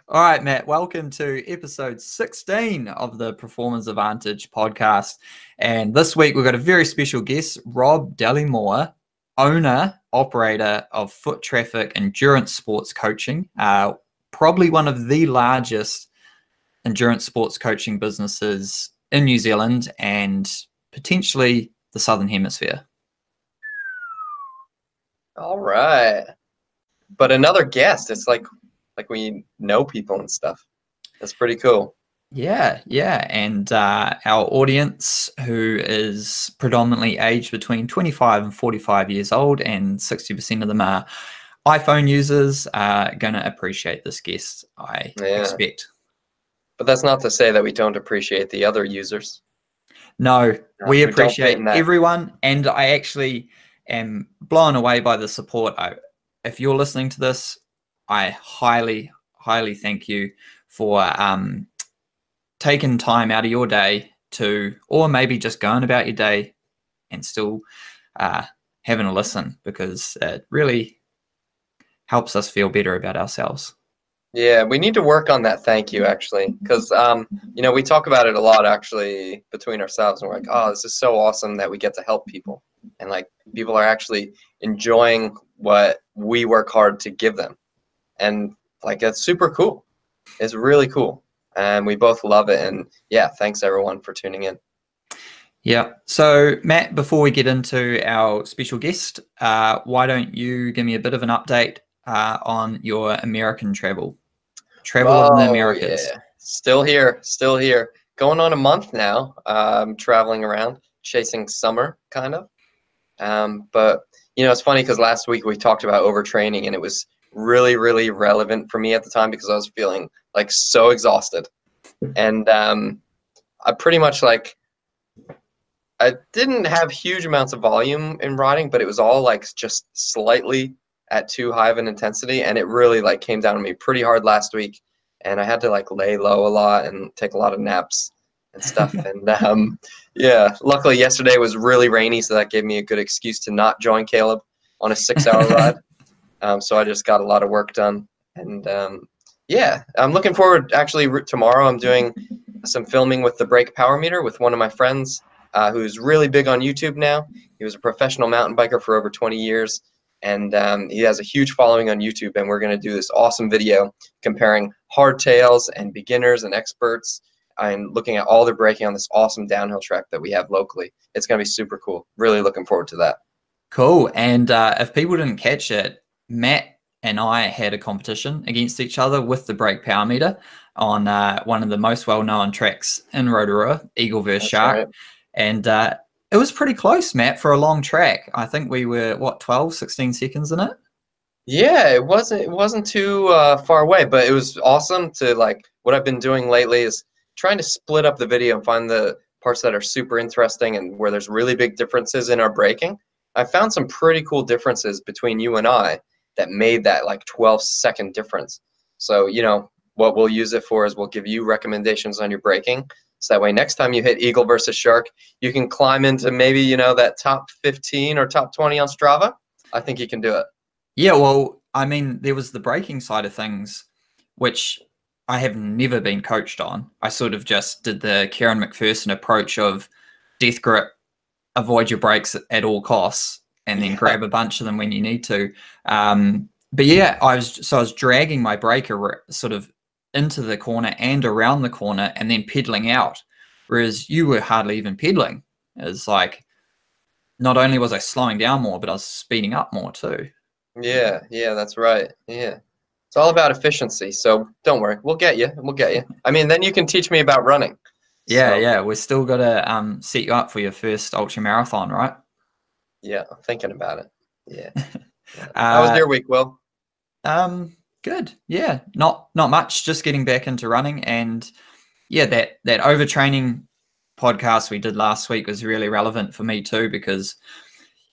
All right, Matt, welcome to episode 16 of the Performance Advantage podcast. And this week we've got a very special guest, Rob Dallimore, owner, operator of Foot Traffic Endurance Sports Coaching, probably one of the largest endurance sports coaching businesses in New Zealand and potentially the Southern Hemisphere. All right. But another guest, it's like we know people and stuff. That's pretty cool. Yeah. And our audience, who is predominantly aged between 25 and 45 years old, and 60% of them are iPhone users, are going to appreciate this guest, I expect. But that's not to say that we don't appreciate the other users. No, we appreciate everyone, and I actually am blown away by the support. If you're listening to this, I highly thank you for taking time out of your day or maybe just going about your day and still having a listen, because it really helps us feel better about ourselves. Yeah, we need to work on that thank you, actually, because we talk about it a lot, actually, between ourselves, and we're like, oh, this is so awesome that we get to help people, and like people are actually enjoying what we work hard to give them, and like that's super cool. It's really cool, and we both love it. And yeah, thanks everyone for tuning in. Yeah. So Matt, before we get into our special guest, why don't you give me a bit of an update on your American travel in the Americas? Yeah. Still here. Going on a month now. Traveling around, chasing summer, kind of. But it's funny because last week we talked about overtraining, and it was really, really relevant for me at the time because I was feeling like so exhausted, and I pretty much I didn't have huge amounts of volume in riding, but it was all like just slightly at too high of an intensity, and it really like came down to me pretty hard last week, and I had to like lay low a lot and take a lot of naps and stuff. And yeah, luckily yesterday was really rainy, so that gave me a good excuse to not join Caleb on a 6-hour ride. So I just got a lot of work done, and yeah, I'm looking forward. Actually, tomorrow I'm doing some filming with the Brake Power Meter with one of my friends who's really big on YouTube now. He was a professional mountain biker for over 20 years, and he has a huge following on YouTube, and we're going to do this awesome video comparing hardtails and beginners and experts and looking at all the braking on this awesome downhill track that we have locally. It's going to be super cool. Really looking forward to that. Cool. And if people didn't catch it, Matt and I had a competition against each other with the Brake Power Meter on one of the most well-known tracks in Rotorua, Eagle vs Shark. Right. And it was pretty close, Matt, for a long track. I think we were, 16 seconds in it? Yeah, it wasn't too far away, but it was awesome to, like, what I've been doing lately is trying to split up the video and find the parts that are super interesting and where there's really big differences in our braking. I found some pretty cool differences between you and I that made that like 12-second difference. So, what we'll use it for is we'll give you recommendations on your braking. So that way next time you hit Eagle versus Shark, you can climb into maybe, that top 15 or top 20 on Strava. I think you can do it. Yeah, well, I mean, there was the braking side of things, which I have never been coached on. I sort of just did the Karen McPherson approach of death grip, avoid your brakes at all costs, and then grab a bunch of them when you need to. But yeah, I was dragging my brake sort of into the corner and around the corner and then pedaling out, whereas you were hardly even pedaling. It's like, not only was I slowing down more, but I was speeding up more too. Yeah, that's right. Yeah. It's all about efficiency, so don't worry. We'll get you. I mean, then you can teach me about running. Yeah, we're still got to set you up for your first ultra marathon, right? Yeah, I'm thinking about it. Yeah. How was your week, Will? Good. Yeah, not much. Just getting back into running, and yeah, that overtraining podcast we did last week was really relevant for me too, because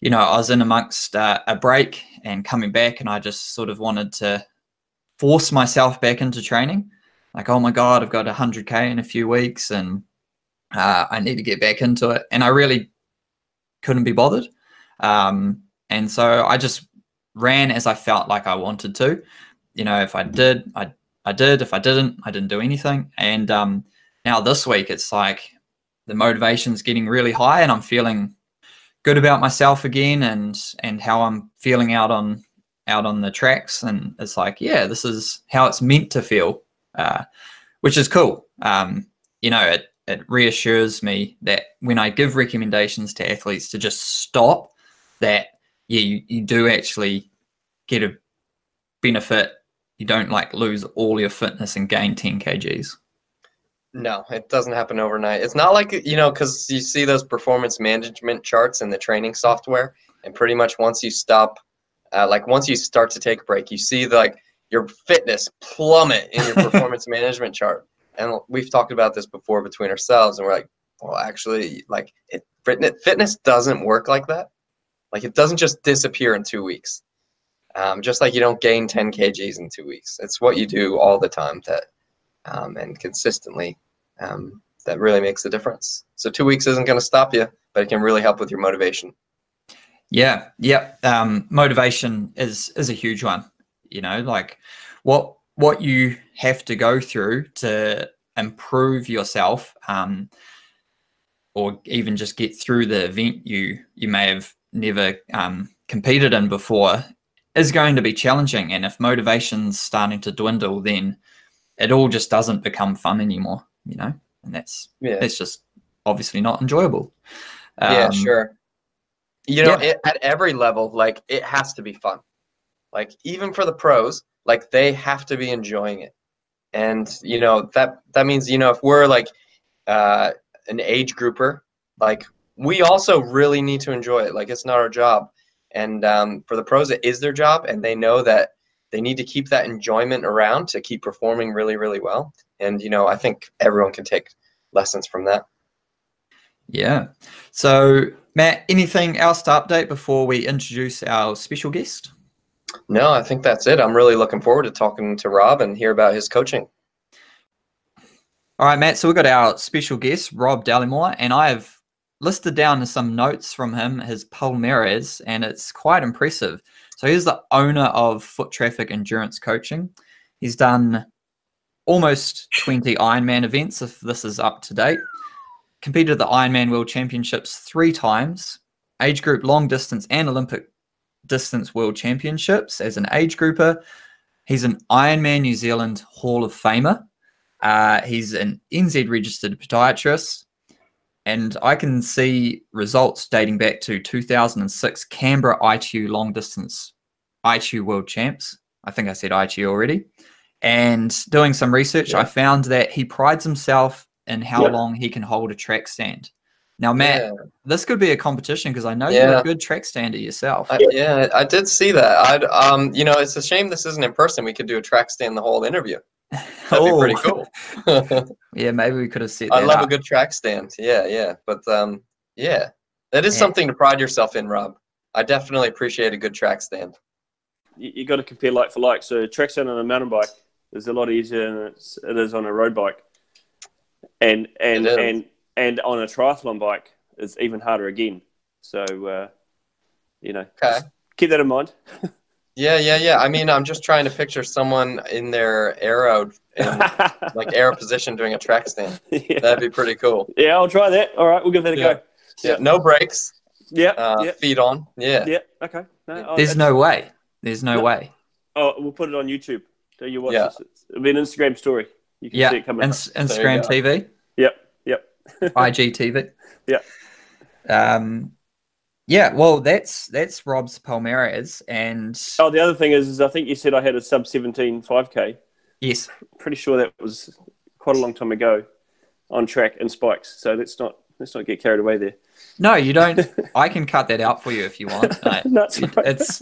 I was in amongst a break and coming back, and I just sort of wanted to force myself back into training. Like, oh my God, I've got 100K in a few weeks, and I need to get back into it. And I really couldn't be bothered. And so I just ran as I felt like I wanted to. If I did, I'd I did. If I didn't, I didn't do anything. And now this week, it's like the motivation's getting really high, and I'm feeling good about myself again, and how I'm feeling out on the tracks. And it's like, yeah, this is how it's meant to feel, which is cool. It reassures me that when I give recommendations to athletes to just stop, that you do actually get a benefit. You don't like lose all your fitness and gain 10 kgs. No, it doesn't happen overnight. It's not like, because you see those performance management charts in the training software, and pretty much once you stop, once you start to take a break, you see your fitness plummet in your performance management chart. And we've talked about this before between ourselves, and we're like, well, actually, fitness doesn't work like that. Like, it doesn't just disappear in 2 weeks. Just like you don't gain 10 kgs in 2 weeks. It's what you do all the time and consistently that really makes a difference. So 2 weeks isn't going to stop you, but it can really help with your motivation. Yeah. Motivation is a huge one. Like what you have to go through to improve yourself, or even just get through the event you may have never competed in before, is going to be challenging. And if motivation's starting to dwindle, then it all just doesn't become fun anymore, and that's just obviously not enjoyable. Yeah, sure. At every level, it has to be fun. Even for the pros, they have to be enjoying it. And that means, if we're an age grouper, we also really need to enjoy it. It's not our job. And for the pros, it is their job, and they know that they need to keep that enjoyment around to keep performing really, really well. And, I think everyone can take lessons from that. Yeah. So, Matt, anything else to update before we introduce our special guest? No, I think that's it. I'm really looking forward to talking to Rob and hear about his coaching. All right, Matt. So we've got our special guest, Rob Dallimore, and I have listed down some notes from him, his palmarès, and it's quite impressive. So he's the owner of Foot Traffic Endurance Coaching. He's done almost 20 Ironman events, if this is up to date. Competed at the Ironman World Championships 3 times, age group long distance and Olympic distance World Championships as an age grouper. He's an Ironman New Zealand Hall of Famer. He's an NZ registered podiatrist. And I can see results dating back to 2006 Canberra ITU long distance ITU world champs. I think I said ITU already. And doing some research, I found that he prides himself in how long he can hold a track stand. Now, Matt, this could be a competition because I know you're a good track stander yourself. I did see that. It's a shame this isn't in person. We could do a track stand the whole interview. That'd be pretty cool. Yeah, maybe we could have set that I love up. a good track stand. Yeah. But that is something to pride yourself in, Rob. I definitely appreciate a good track stand. You got to compare like for like. So track stand on a mountain bike is a lot easier than it is on a road bike, and on a triathlon bike it's even harder again. So just keep that in mind. Yeah. I mean, I'm just trying to picture someone in their aero position doing a track stand. Yeah. That'd be pretty cool. Yeah, I'll try that. All right, we'll give that a go. Yeah, no brakes. Yeah. Feet on. Yeah. Yeah. Okay. No, There's no way. There's no way. Oh, we'll put it on YouTube. So you watch this. It'll be an Instagram story. You can see it coming. Instagram TV. Yep. IGTV. Yep. Yeah, well, that's Rob's palmarès, and the other thing is I think you said I had a sub 17 5K. Yes, pretty sure that was quite a long time ago on track and spikes. So let's not get carried away there. No, you don't. I can cut that out for you if you want. It's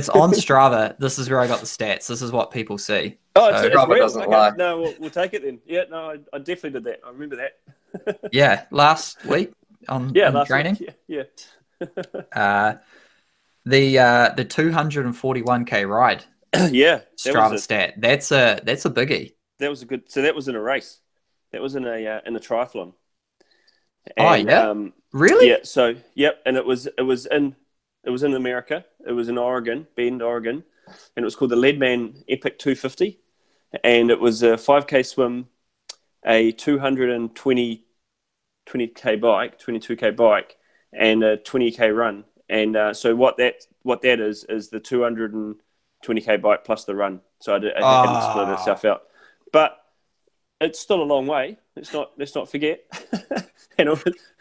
on Strava. This is where I got the stats. This is what people see. Oh, so Strava doesn't lie. No, we'll take it then. Yeah, no, I definitely did that. I remember that. Yeah, last week on training. Week, yeah. The 241k ride. Yeah, Strava stat. That's a biggie. That was a good. So that was in a race. That was in a triathlon. And, really? Yeah. So and it was in America. It was in Oregon, Bend, Oregon, and it was called the Leadman Epic 250. and it was a 5K swim, a 220K bike, 22K bike, and a 20K run. And so what that is the 220K bike plus the run. So it hadn't split itself out, but it's still a long way. Let's not forget. and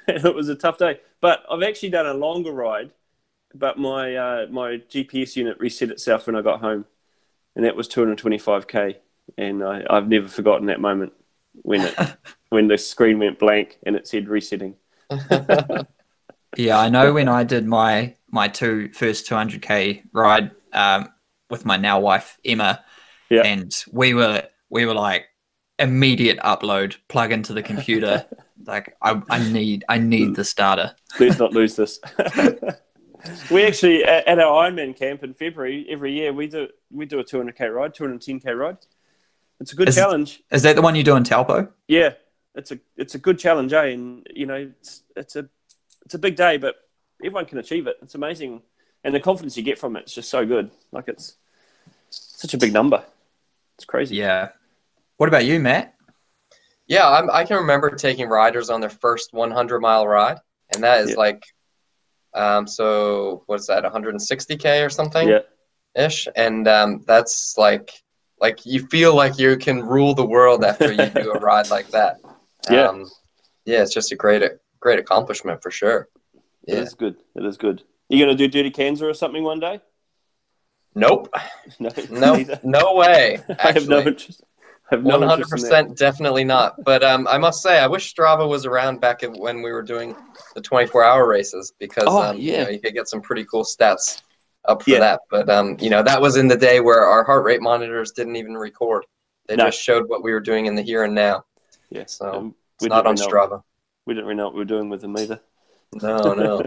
it was a tough day. But I've actually done a longer ride. But my GPS unit reset itself when I got home, and that was 225K. And I've never forgotten that moment when the screen went blank and it said resetting. Yeah, I know when I did my first 200K ride with my now wife Emma, and we were like immediate upload, plug into the computer. Like I need the starter. Let's not lose this. We actually at our Ironman camp in February every year we do a 200K ride, 210K ride. It's a good challenge. Is that the one you do in Taupo? Yeah, it's a good challenge, eh? And you know, it's a big day, but everyone can achieve it. It's amazing, and the confidence you get from it's just so good. Like it's such a big number. It's crazy. Yeah. What about you, Matt? Yeah, I can remember taking riders on their first 100-mile ride, and that is like, so what's that, 160K or something? Yeah. Ish, and that's like you feel like you can rule the world after you do a ride like that. Yeah, it's just a great accomplishment for sure. Yeah. It is good. It is good. Are you gonna do Dirty Kansas or something one day? Nope. No way. Actually. I have no interest. 100% definitely not. But I must say, I wish Strava was around back when we were doing the 24-hour races because you know, you could get some pretty cool stats up for that. But you know, that was in the day where our heart rate monitors didn't even record; they just showed what we were doing in the here and now. Yeah. So it's not on Strava. We didn't really know what we were doing with them either. No.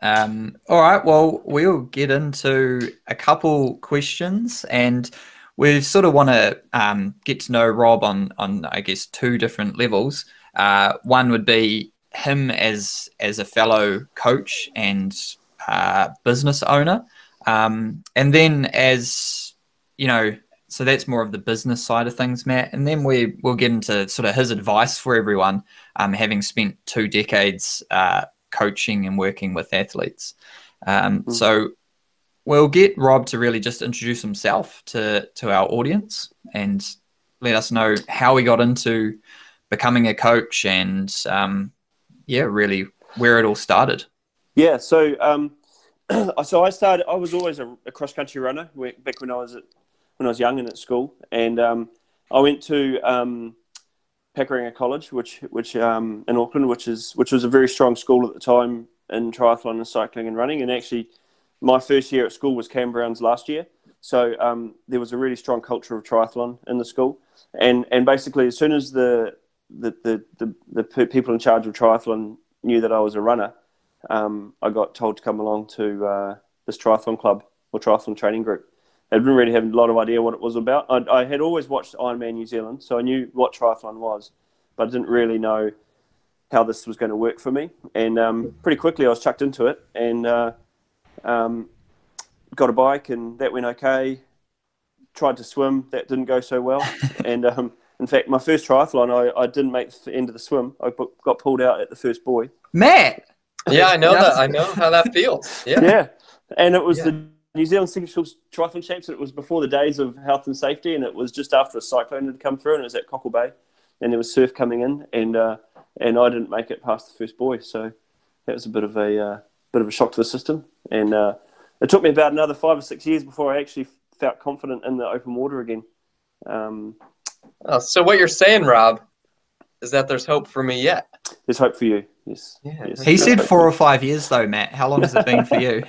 All right. Well, we'll get into a couple questions, and we sort of want to get to know Rob on I guess two different levels. One would be him as a fellow coach and business owner, and then as you know, so that's more of the business side of things, Matt. And then we'll get into sort of his advice for everyone, having spent 2 decades coaching and working with athletes. So we'll get Rob to really just introduce himself to our audience and let us know how he got into becoming a coach and really where it all started. Yeah, so so I was always a cross country runner back when I was young and at school, and I went to Pakuranga College, which in Auckland, which was a very strong school at the time in triathlon and cycling and running. And actually, my first year at school was Cam Brown's last year, so there was a really strong culture of triathlon in the school. And basically, as soon as the people in charge of triathlon knew that I was a runner, I got told to come along to this triathlon club or triathlon training group. I didn't really have a lot of idea what it was about. I had always watched Ironman New Zealand, so I knew what triathlon was, but I didn't really know how this was going to work for me. And pretty quickly I was chucked into it and got a bike, and that went okay. Tried to swim, that didn't go so well. And in fact, my first triathlon, I didn't make the end of the swim. I got pulled out at the first buoy. Matt! Yeah, I know that. I know how that feels. Yeah. Yeah. And it was the New Zealand Signature Triathlon Champs, and it was before the days of health and safety, and it was just after a cyclone had come through, and it was at Cockle Bay, and there was surf coming in, and I didn't make it past the first buoy, so that was a bit of a shock to the system, and it took me about another 5 or 6 years before I actually felt confident in the open water again. So what you're saying, Rob, is that there's hope for me yet? There's hope for you. Yes. Yeah. Yes. He said 4 or 5 years though, Matt. How long has it been for you?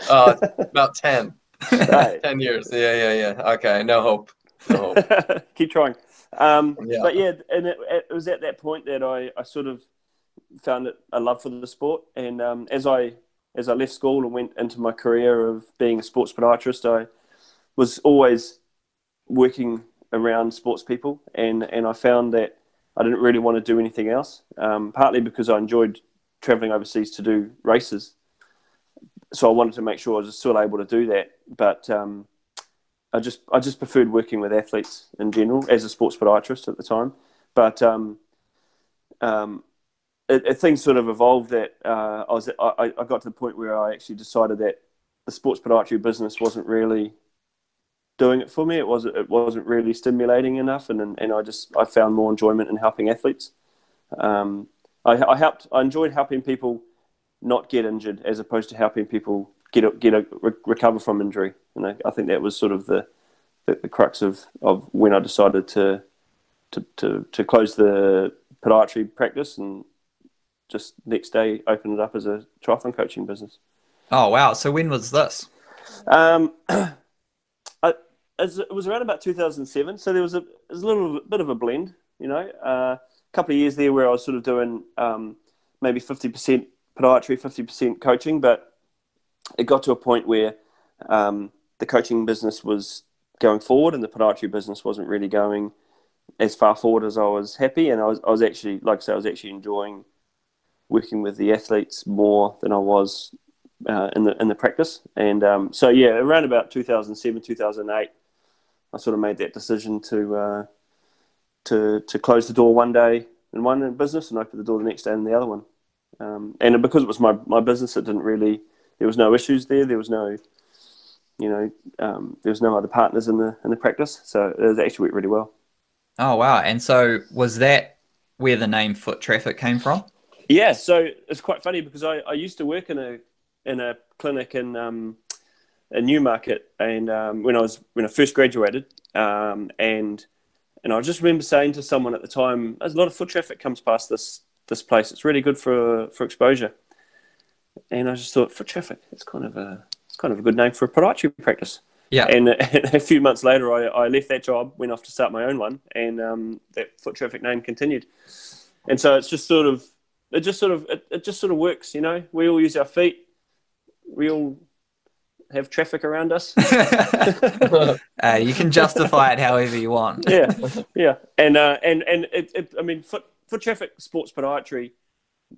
About 10. 10 years. Yeah. Okay. No hope. Keep trying. But yeah, and it was at that point that I sort of found a love for the sport. And as I left school and went into my career of being a sports podiatrist, I was always working around sports people, and I found that I didn't really want to do anything else, partly because I enjoyed traveling overseas to do races. So I wanted to make sure I was still able to do that. But I just preferred working with athletes in general as a sports podiatrist at the time. But things sort of evolved that I got to the point where I actually decided that the sports podiatry business wasn't really doing it for me. It wasn't really stimulating enough, and I found more enjoyment in helping athletes. I enjoyed helping people not get injured as opposed to helping people recover from injury. And I think that was sort of the crux of when I decided to close the podiatry practice and just next day open it up as a triathlon coaching business. Oh wow! So when was this? It was around about 2007. So there was a little bit of a blend, a couple of years there where I was sort of doing maybe 50% podiatry, 50% coaching, but it got to a point where the coaching business was going forward and the podiatry business wasn't really going as far forward as I was happy. And I was actually, like I said, I was actually enjoying working with the athletes more than I was in the practice. And so yeah, around about 2007, 2008, I sort of made that decision to close the door one day in one business and open the door the next day in the other one. And because it was my business, it didn't really, there was no issues there. There was no, there was no other partners in the practice. So it actually went really well. Oh, wow. And so was that where the name Foot Traffic came from? Yeah. So it's quite funny because I used to work in a clinic in Newmarket, and when I first graduated, and I just remember saying to someone at the time, "There's a lot of foot traffic comes past this place. It's really good for exposure." And I just thought, foot traffic. It's kind of a good name for a podiatry practice. Yeah. And a few months later, I left that job, went off to start my own one, and that foot traffic name continued. And so it just sort of works. We all use our feet. We all have traffic around us. You can justify it however you want. Yeah. And foot traffic sports podiatry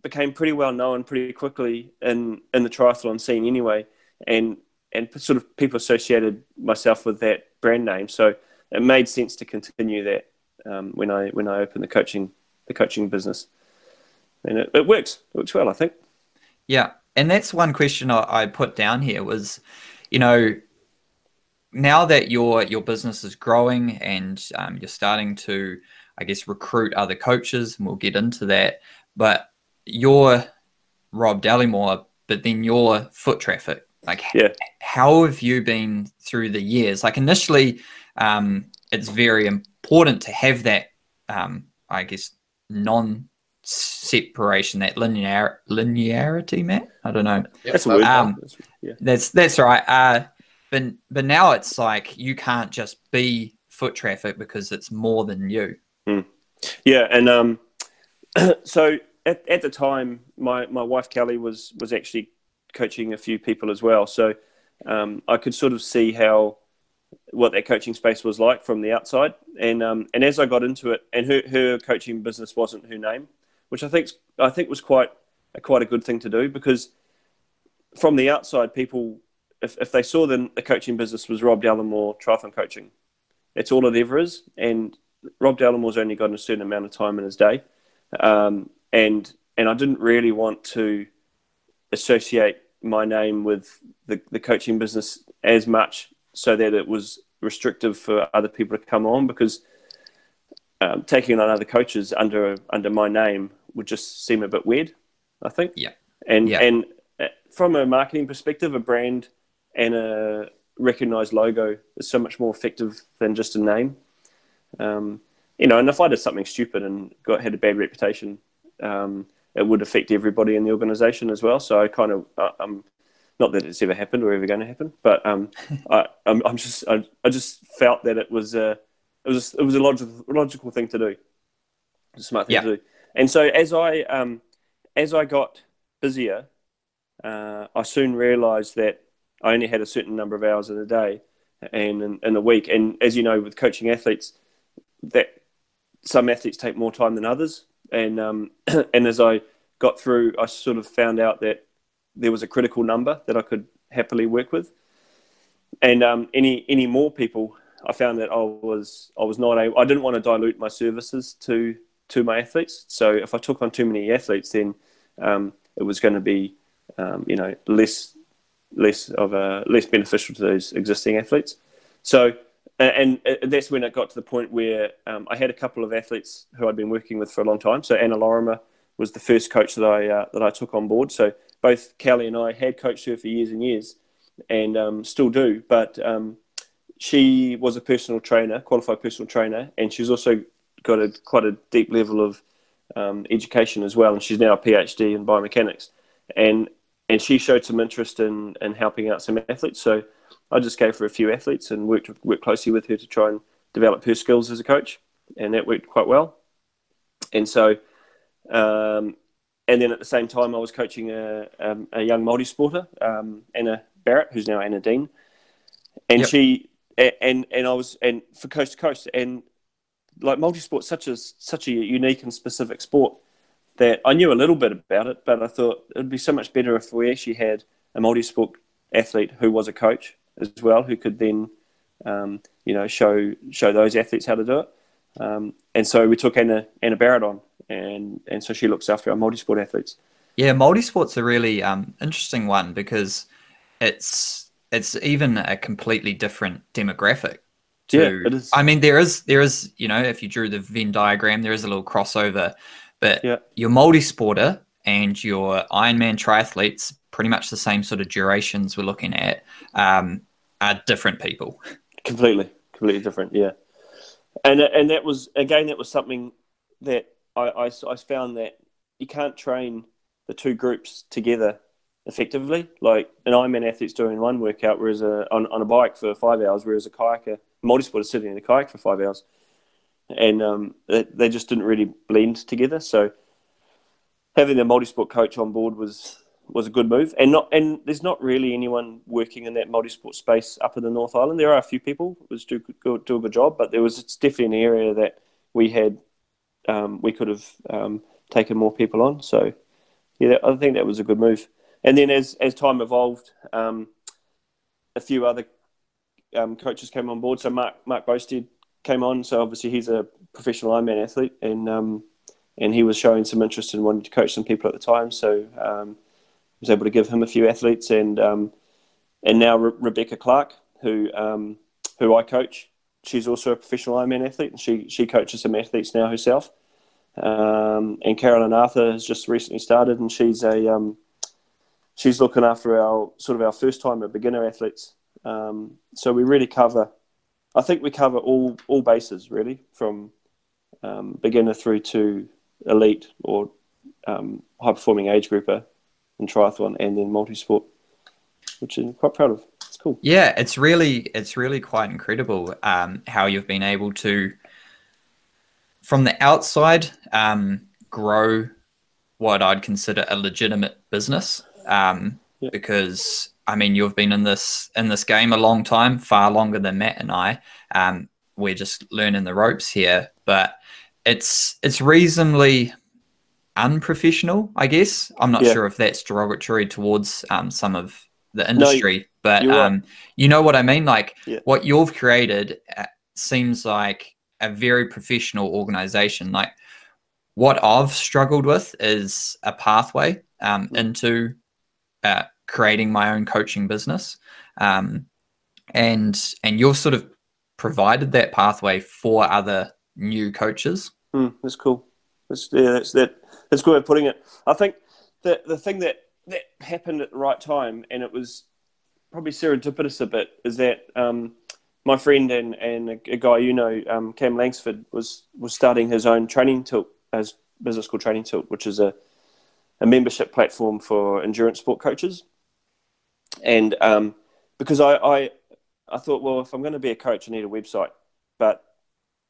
became pretty well known pretty quickly in the triathlon scene anyway, and sort of people associated myself with that brand name, so it made sense to continue that when I opened the coaching business, and it works well, I think. Yeah. And that's one question I put down here was, now that your business is growing and you're starting to, I guess, recruit other coaches, and we'll get into that, but you're Rob Dallimore, but then you're Foot Traffic. Like, how have you been through the years? Like initially, it's very important to have that, I guess, non-separation, that linearity, Matt. I don't know. That's a word. That's right. But now it's like you can't just be Foot Traffic because it's more than you. Yeah, and so at the time, my wife Kelly was actually coaching a few people as well. So I could sort of see what that coaching space was like from the outside. And as I got into it, and her coaching business wasn't her name, which I think was quite a good thing to do, because from the outside, people, if they saw the coaching business was Rob Dallimore Triathlon Coaching, it's all it ever is. And Rob Dallimore's only got a certain amount of time in his day. And I didn't really want to associate my name with the coaching business as much, so that it was restrictive for other people to come on, because taking on other coaches under my name would just seem a bit weird, I think. Yeah. And from a marketing perspective, a brand and a recognized logo is so much more effective than just a name. And if I did something stupid and had a bad reputation, it would affect everybody in the organization as well. So I kind of, not that it's ever happened or ever going to happen, but I just felt that it was a logical thing to do, a smart thing to do. And so as I got busier, I soon realised that I only had a certain number of hours in a day and in a week. And as you know, with coaching athletes, that some athletes take more time than others. And and as I got through, I sort of found out that there was a critical number that I could happily work with. And any more people, I found that I was not able. I didn't want to dilute my services to my athletes. So if I took on too many athletes, then it was going to be less beneficial to those existing athletes. So and that's when it got to the point where I had a couple of athletes who I'd been working with for a long time. So Anna Lorimer was the first coach that I took on board. So both Callie and I had coached her for years and years, and still do. But she was a personal trainer, qualified personal trainer, and she's also got quite a deep level of education as well. And she's now a PhD in biomechanics, and she showed some interest in helping out some athletes. So I just gave her a few athletes and worked closely with her to try and develop her skills as a coach, and that worked quite well. And so, and then at the same time, I was coaching a young multi-sporter, Anna Barrett, who's now Anna Dean, and Yep. she and I was for coast to coast, and like multi-sport, such a unique and specific sport that I knew a little bit about it, but I thought it'd be so much better if we actually had a multi-sport athlete who was a coach as well, who could then show those athletes how to do it. And so we took Anna Barrett on, and so she looks after our multi-sport athletes. Yeah, multi-sport's a really interesting one because it's even a completely different demographic. Yeah, it is. I mean, there is if you drew the Venn diagram, there is a little crossover, but your multi-sporter and your Ironman triathletes, pretty much the same sort of durations we're looking at, are different people. Completely different, yeah. And that was something that I found that you can't train the two groups together effectively. Like an Ironman athlete's doing one workout, whereas on a bike for 5 hours, whereas a kayaker, multi-sport is sitting in a kayak for 5 hours, and they just didn't really blend together. So having a multi-sport coach on board was a good move, and there's not really anyone working in that multi-sport space up in the North Island. There are a few people who do a good job, but it's definitely an area that we could have taken more people on. So yeah, I think that was a good move. And then as time evolved, a few other coaches came on board. So Mark Bosted came on. So obviously he's a professional Ironman athlete, and he was showing some interest in wanting to coach some people at the time. So I was able to give him a few athletes, and now Rebecca Clark, who I coach, she's also a professional Ironman athlete, and she coaches some athletes now herself. And Carolyn Arthur has just recently started, and she's looking after our first timer beginner athletes. So we really cover all bases really, from beginner through to elite or high performing age grouper in triathlon, and then multi-sport, which I'm quite proud of. It's cool. Yeah, it's really quite incredible how you've been able to, from the outside, grow what I'd consider a legitimate business. Because I mean, you've been in this game a long time, far longer than Matt and I. We're just learning the ropes here, but it's reasonably unprofessional, I guess. I'm not sure if that's derogatory towards some of the industry, but you know what I mean? Like what you've created seems like a very professional organization. Like what I've struggled with is a pathway into creating my own coaching business, and you've sort of provided that pathway for other new coaches. That's cool. That's good way of putting it. I think the thing that happened at the right time, and it was probably serendipitous a bit, is that my friend and a guy Cam Langsford was starting his own training tilt, as business called Training Tilt, which is a membership platform for endurance sport coaches. And because I thought, well, if I'm going to be a coach, I need a website. But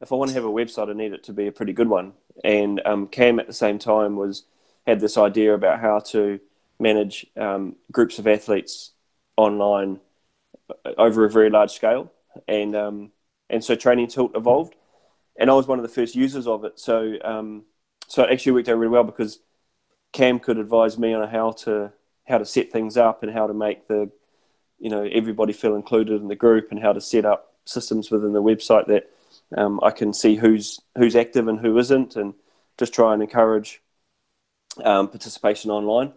if I want to have a website, I need it to be a pretty good one. And Cam at the same time had this idea about how to manage groups of athletes online over a very large scale. And so Training Tilt evolved. And I was one of the first users of it. So it actually worked out really well, because Cam could advise me on how to set things up and how to make the everybody feel included in the group, and how to set up systems within the website that I can see who's active and who isn't, and just try and encourage participation online,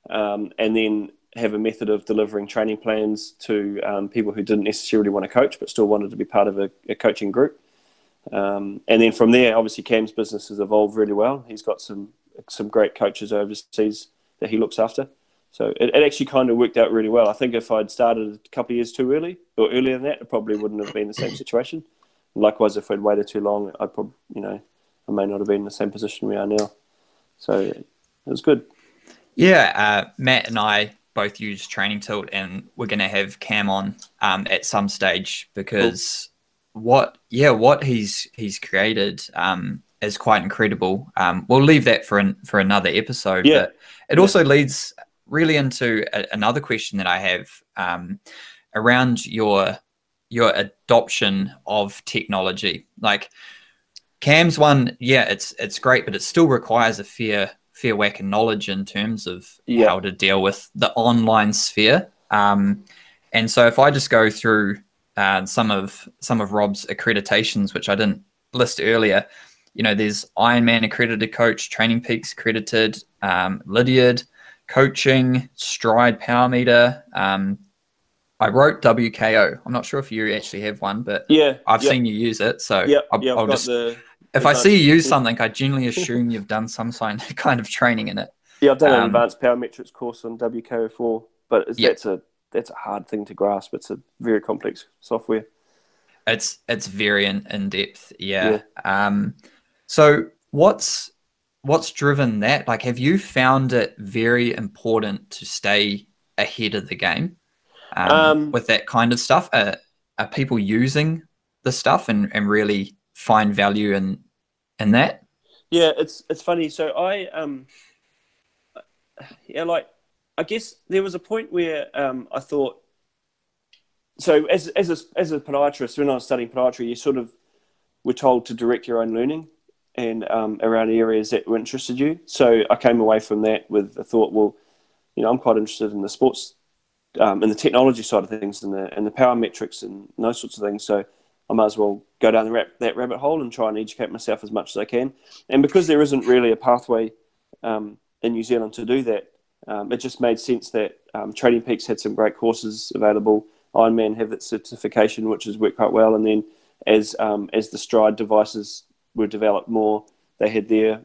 and then have a method of delivering training plans to people who didn't necessarily want to coach but still wanted to be part of a coaching group. And then from there, obviously Cam's business has evolved really well. He's got some great coaches overseas that he looks after. So it actually kind of worked out really well. I think if I'd started a couple of years too early or earlier than that, it probably wouldn't have been the same situation. Likewise, if I'd waited too long, I may not have been in the same position we are now. So it was good. Yeah, Matt and I both use Training Tilt, and we're going to have Cam on at some stage, because what he's created is quite incredible. We'll leave that for another episode. Yeah. But it also leads really into another question that I have around your adoption of technology. Like Cam's one, it's great, but it still requires a fair whack of knowledge in terms of how to deal with the online sphere. And so if I just go through some of Rob's accreditations, which I didn't list earlier, there's Ironman accredited coach, Training Peaks accredited, Lydiard coaching, Stride Power Meter. I wrote WKO. I'm not sure if you actually have one, but I've seen you use it. So I'll just, if I see you use something, I generally assume you've done some kind of training in it. Yeah, I've done an advanced power metrics course on WKO4, but that's a hard thing to grasp. It's a very complex software. It's very in depth. Yeah. So what's driven that? Like, have you found it very important to stay ahead of the game with that kind of stuff? Are people using the stuff and really find value in that? Yeah, it's funny. So I guess there was a point where I thought, so as a podiatrist, when I was studying podiatry, you sort of were told to direct your own learning and around areas that were interested you. So I came away from that with the thought, well, I'm quite interested in the sports, in the technology side of things, and the power metrics and those sorts of things. So I might as well go down that rabbit hole and try and educate myself as much as I can. And because there isn't really a pathway in New Zealand to do that, it just made sense that Training Peaks had some great courses available. Ironman have its certification, which has worked quite well. And then as the Stride devices were developed more, they had their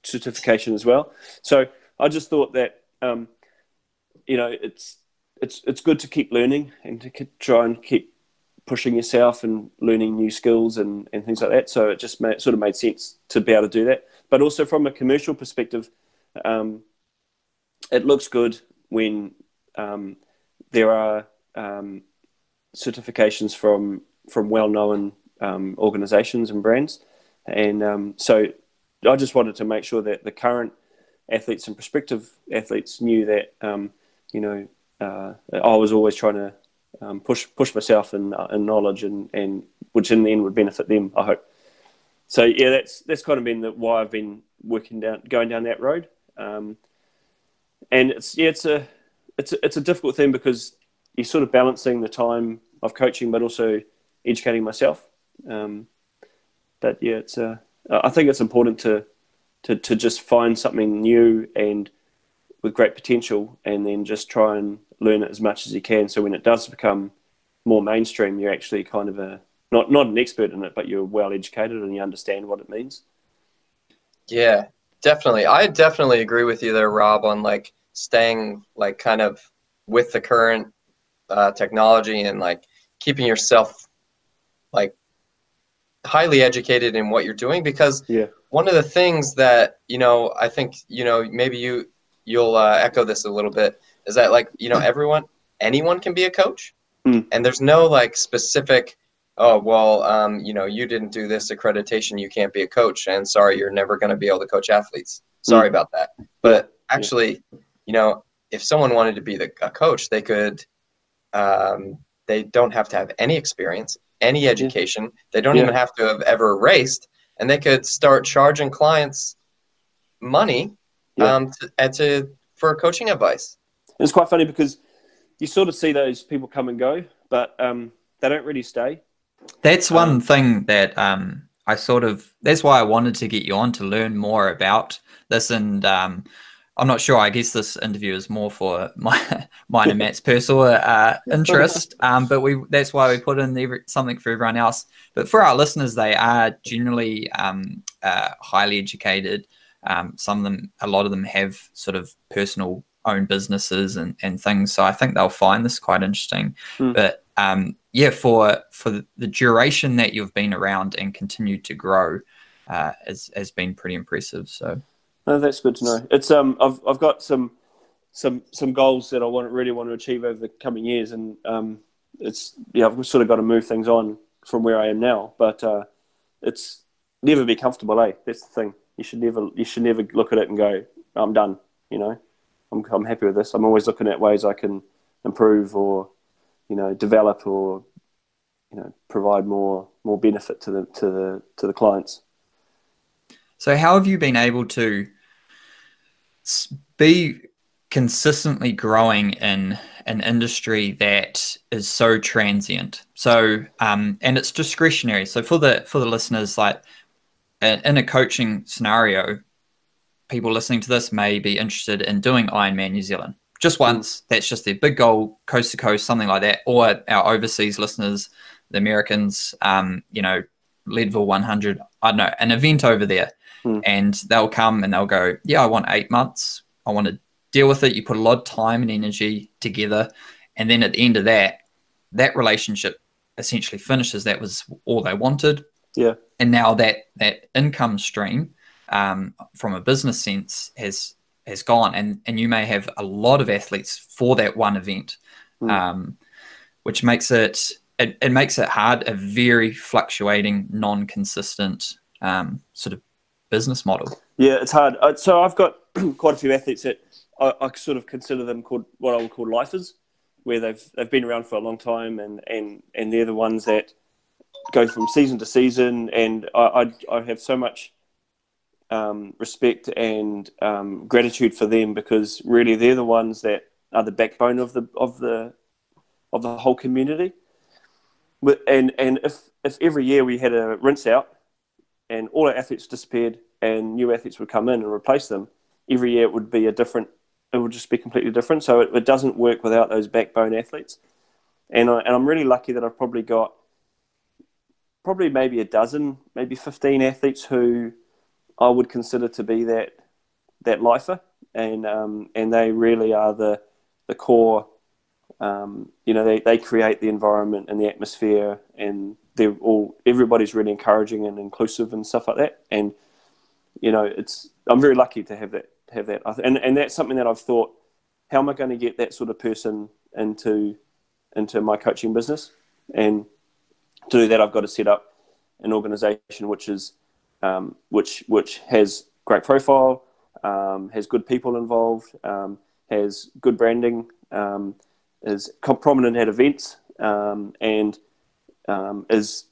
certification as well. So I just thought that it's good to keep learning and to try and keep pushing yourself and learning new skills and things like that. So it just sort of made sense to be able to do that. But also from a commercial perspective, it looks good when there are certifications from well-known organizations and brands. And so I just wanted to make sure that the current athletes and prospective athletes knew that, I was always trying to push myself in knowledge and which in the end would benefit them, I hope. So yeah, that's kind of been why I've been going down that road. And it's a difficult thing because you're sort of balancing the time of coaching, but also educating myself. But yeah, I think it's important to just find something new and with great potential, and then just try and learn it as much as you can. So when it does become more mainstream, you're actually kind of not an expert in it, but you're well educated and you understand what it means. Yeah, definitely. I definitely agree with you there, Rob, on like staying like kind of with the current technology and like keeping yourself like highly educated in what you're doing, because one of the things that, I think, maybe you'll echo this a little bit, is that like, anyone can be a coach, and there's no like specific, oh, well, you didn't do this accreditation, you can't be a coach, and sorry, you're never going to be able to coach athletes. Sorry about that. But actually, if someone wanted to be a coach, they could, they don't have to have any experience, any education. They don't even have to have ever raced, and they could start charging clients money for coaching advice. It's quite funny because you sort of see those people come and go, but they don't really stay. That's one thing that that's why I wanted to get you on, to learn more about this. And I'm not sure, I guess this interview is more for mine and Matt's personal interest, but that's why we put in something for everyone else. But for our listeners, they are generally highly educated. Some of them, a lot of them have sort of personal own businesses and things. So I think they'll find this quite interesting. But for the duration that you've been around and continued to grow has been pretty impressive. So no, that's good to know. It's I've got some goals that I really want to achieve over the coming years, and I've sort of got to move things on from where I am now. But it's never be comfortable, eh? That's the thing. You should never look at it and go, I'm done. You know, I'm happy with this. I'm always looking at ways I can improve or, develop or, provide more benefit to the clients. So how have you been able to be consistently growing in an industry that is so transient? So and it's discretionary. So for the listeners, like in a coaching scenario, people listening to this may be interested in doing Ironman New Zealand just once. That's just their big goal, coast to coast, something like that. Or our overseas listeners, the Americans, Leadville 100, I don't know, an event over there. And they'll come and they'll go, yeah, I want 8 months. I want to deal with it. You put a lot of time and energy together. And then at the end of that relationship essentially finishes. That was all they wanted. Yeah. And now that income stream from a business sense has gone. And you may have a lot of athletes for that one event, which makes it makes it hard, a very fluctuating, non-consistent sort of business model. Yeah, it's hard. So I've got quite a few athletes that I sort of consider them what I would call lifers, where they've been around for a long time, and they're the ones that go from season to season. And I have so much respect and gratitude for them, because really they're the ones that are the backbone of the whole community. And if every year we had a rinse out and all our athletes disappeared and new athletes would come in and replace them, every year it would just be completely different. So it doesn't work without those backbone athletes. And I'm really lucky that I've probably got maybe a dozen, maybe 15 athletes who I would consider to be that lifer. And they really are the core. They create the environment and the atmosphere, and everybody's really encouraging and inclusive and stuff like that. And I'm very lucky to have that. And that's something that I've thought, how am I going to get that sort of person into my coaching business? And to do that, I've got to set up an organization which is which has great profile, has good people involved, has good branding, is prominent at events, and is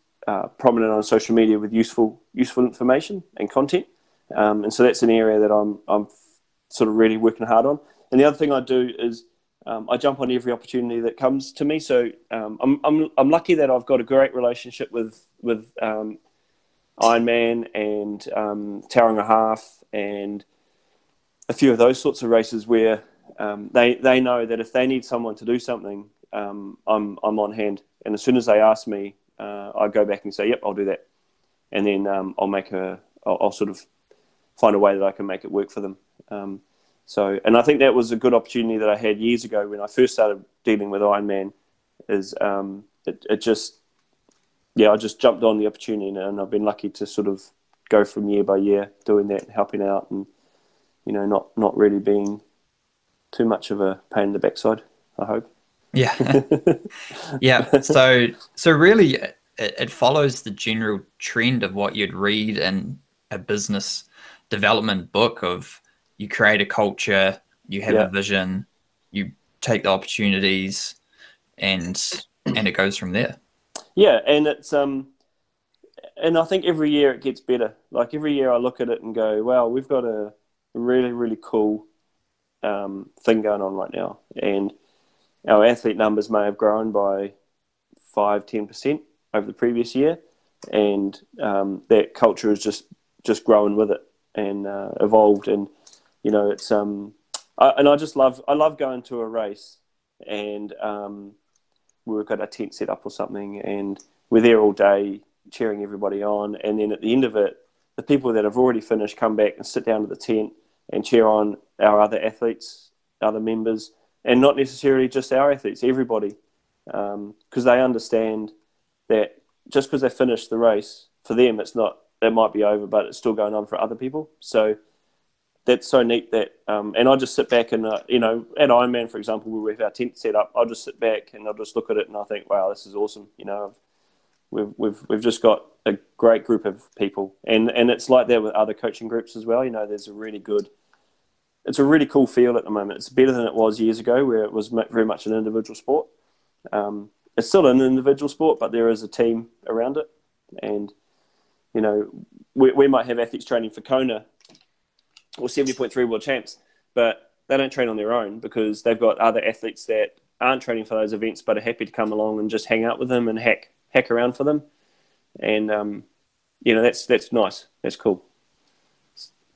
prominent on social media with useful information and content. And so that's an area that I'm sort of really working hard on. And the other thing I do is I jump on every opportunity that comes to me. So I'm lucky that I've got a great relationship with Ironman and Tauranga Half and a few of those sorts of races where they know that if they need someone to do something, I'm on hand. And as soon as they ask me, I go back and say, yep, I'll do that. And then I'll sort of find a way that I can make it work for them. And I think that was a good opportunity that I had years ago when I first started dealing with Ironman. I just jumped on the opportunity, and I've been lucky to sort of go from year by year doing that, helping out, and not really being too much of a pain in the backside, I hope. Yeah. Yeah. So really it follows the general trend of what you'd read in a business development book of you create a culture, you have a vision, you take the opportunities, and it goes from there. Yeah. And it's, and I think every year it gets better. Like every year I look at it and go, wow, we've got a really, really cool thing going on right now. And our athlete numbers may have grown by 5-10% over the previous year, and that culture is just growing with it and evolved. And it's I love going to a race, and we've got a tent set up or something, and we're there all day cheering everybody on, and then at the end of it, the people that have already finished come back and sit down to the tent and cheer on our other athletes, other members, and not necessarily just our athletes, everybody, because they understand that just because they finished the race, for them it might be over, but it's still going on for other people. So that's so neat that, and I just sit back and, at Ironman, for example, where we have our tent set up, I'll just sit back and I'll just look at it and I think, wow, this is awesome. We've just got a great group of people, and it's like that with other coaching groups as well. There's it's a really cool feel at the moment. It's better than it was years ago, where it was very much an individual sport. It's still an individual sport, but there is a team around it, and we might have athletes training for Kona or 70.3 world champs, but they don't train on their own because they've got other athletes that aren't training for those events but are happy to come along and just hang out with them and hack around for them. And that's nice. That's cool.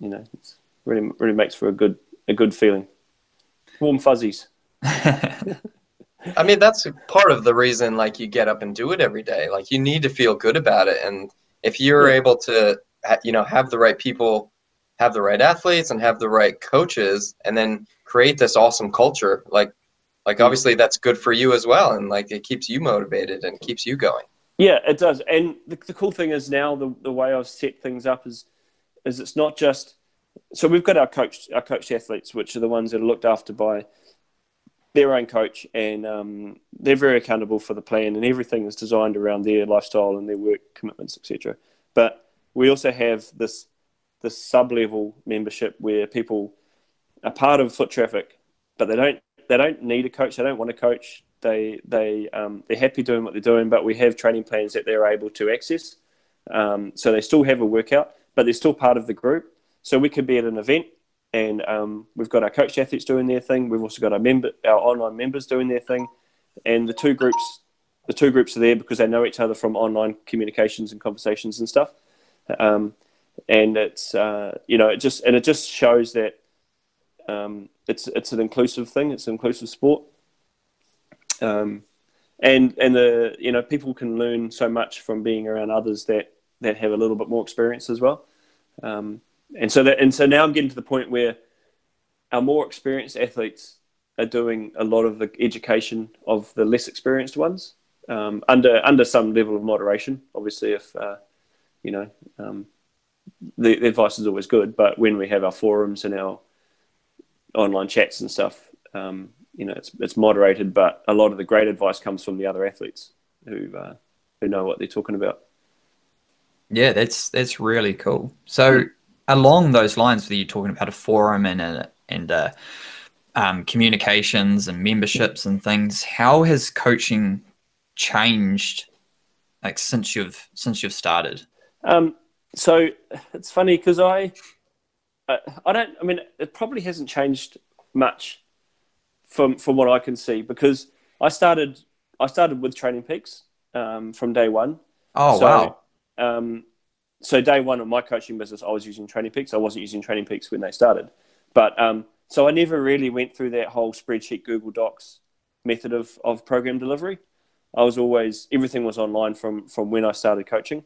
It's really makes for a good feeling. Warm fuzzies. I mean, that's part of the reason, like, you get up and do it every day. Like, you need to feel good about it. And if you're able to, have the right people, have the right athletes, and have the right coaches, and then create this awesome culture, like obviously that's good for you as well. And like, it keeps you motivated and keeps you going. Yeah, it does. And the cool thing is now the way I've set things up is it's not just, so we've got our coached athletes, which are the ones that are looked after by their own coach, and they're very accountable for the plan, and everything is designed around their lifestyle and their work commitments, etc. But we also have this sub-level membership where people are part of Foot Traffic, but they don't need a coach. They don't want a coach. They're happy doing what they're doing, but we have training plans that they're able to access. So they still have a workout, but they're still part of the group. So we could be at an event, and we've got our coach athletes doing their thing. We've also got our online members doing their thing, and the two groups are there because they know each other from online communications and conversations and stuff. And it's it just shows that it's an inclusive thing. It's an inclusive sport, and people can learn so much from being around others that have a little bit more experience as well. And so now I'm getting to the point where our more experienced athletes are doing a lot of the education of the less experienced ones, under some level of moderation. Obviously, if the advice is always good, but when we have our forums and our online chats and stuff, it's moderated. But a lot of the great advice comes from the other athletes who know what they're talking about. Yeah, that's really cool. So along those lines, where you're talking about a forum and communications and memberships and things, how has coaching changed, like, since you've started? So it's funny because it probably hasn't changed much from what I can see, because I started with Training Peaks from day one. Oh, wow. So day one of my coaching business, I was using Training Peaks. I wasn't using Training Peaks when they started. But so I never really went through that whole spreadsheet Google Docs method of program delivery. Everything was online from when I started coaching,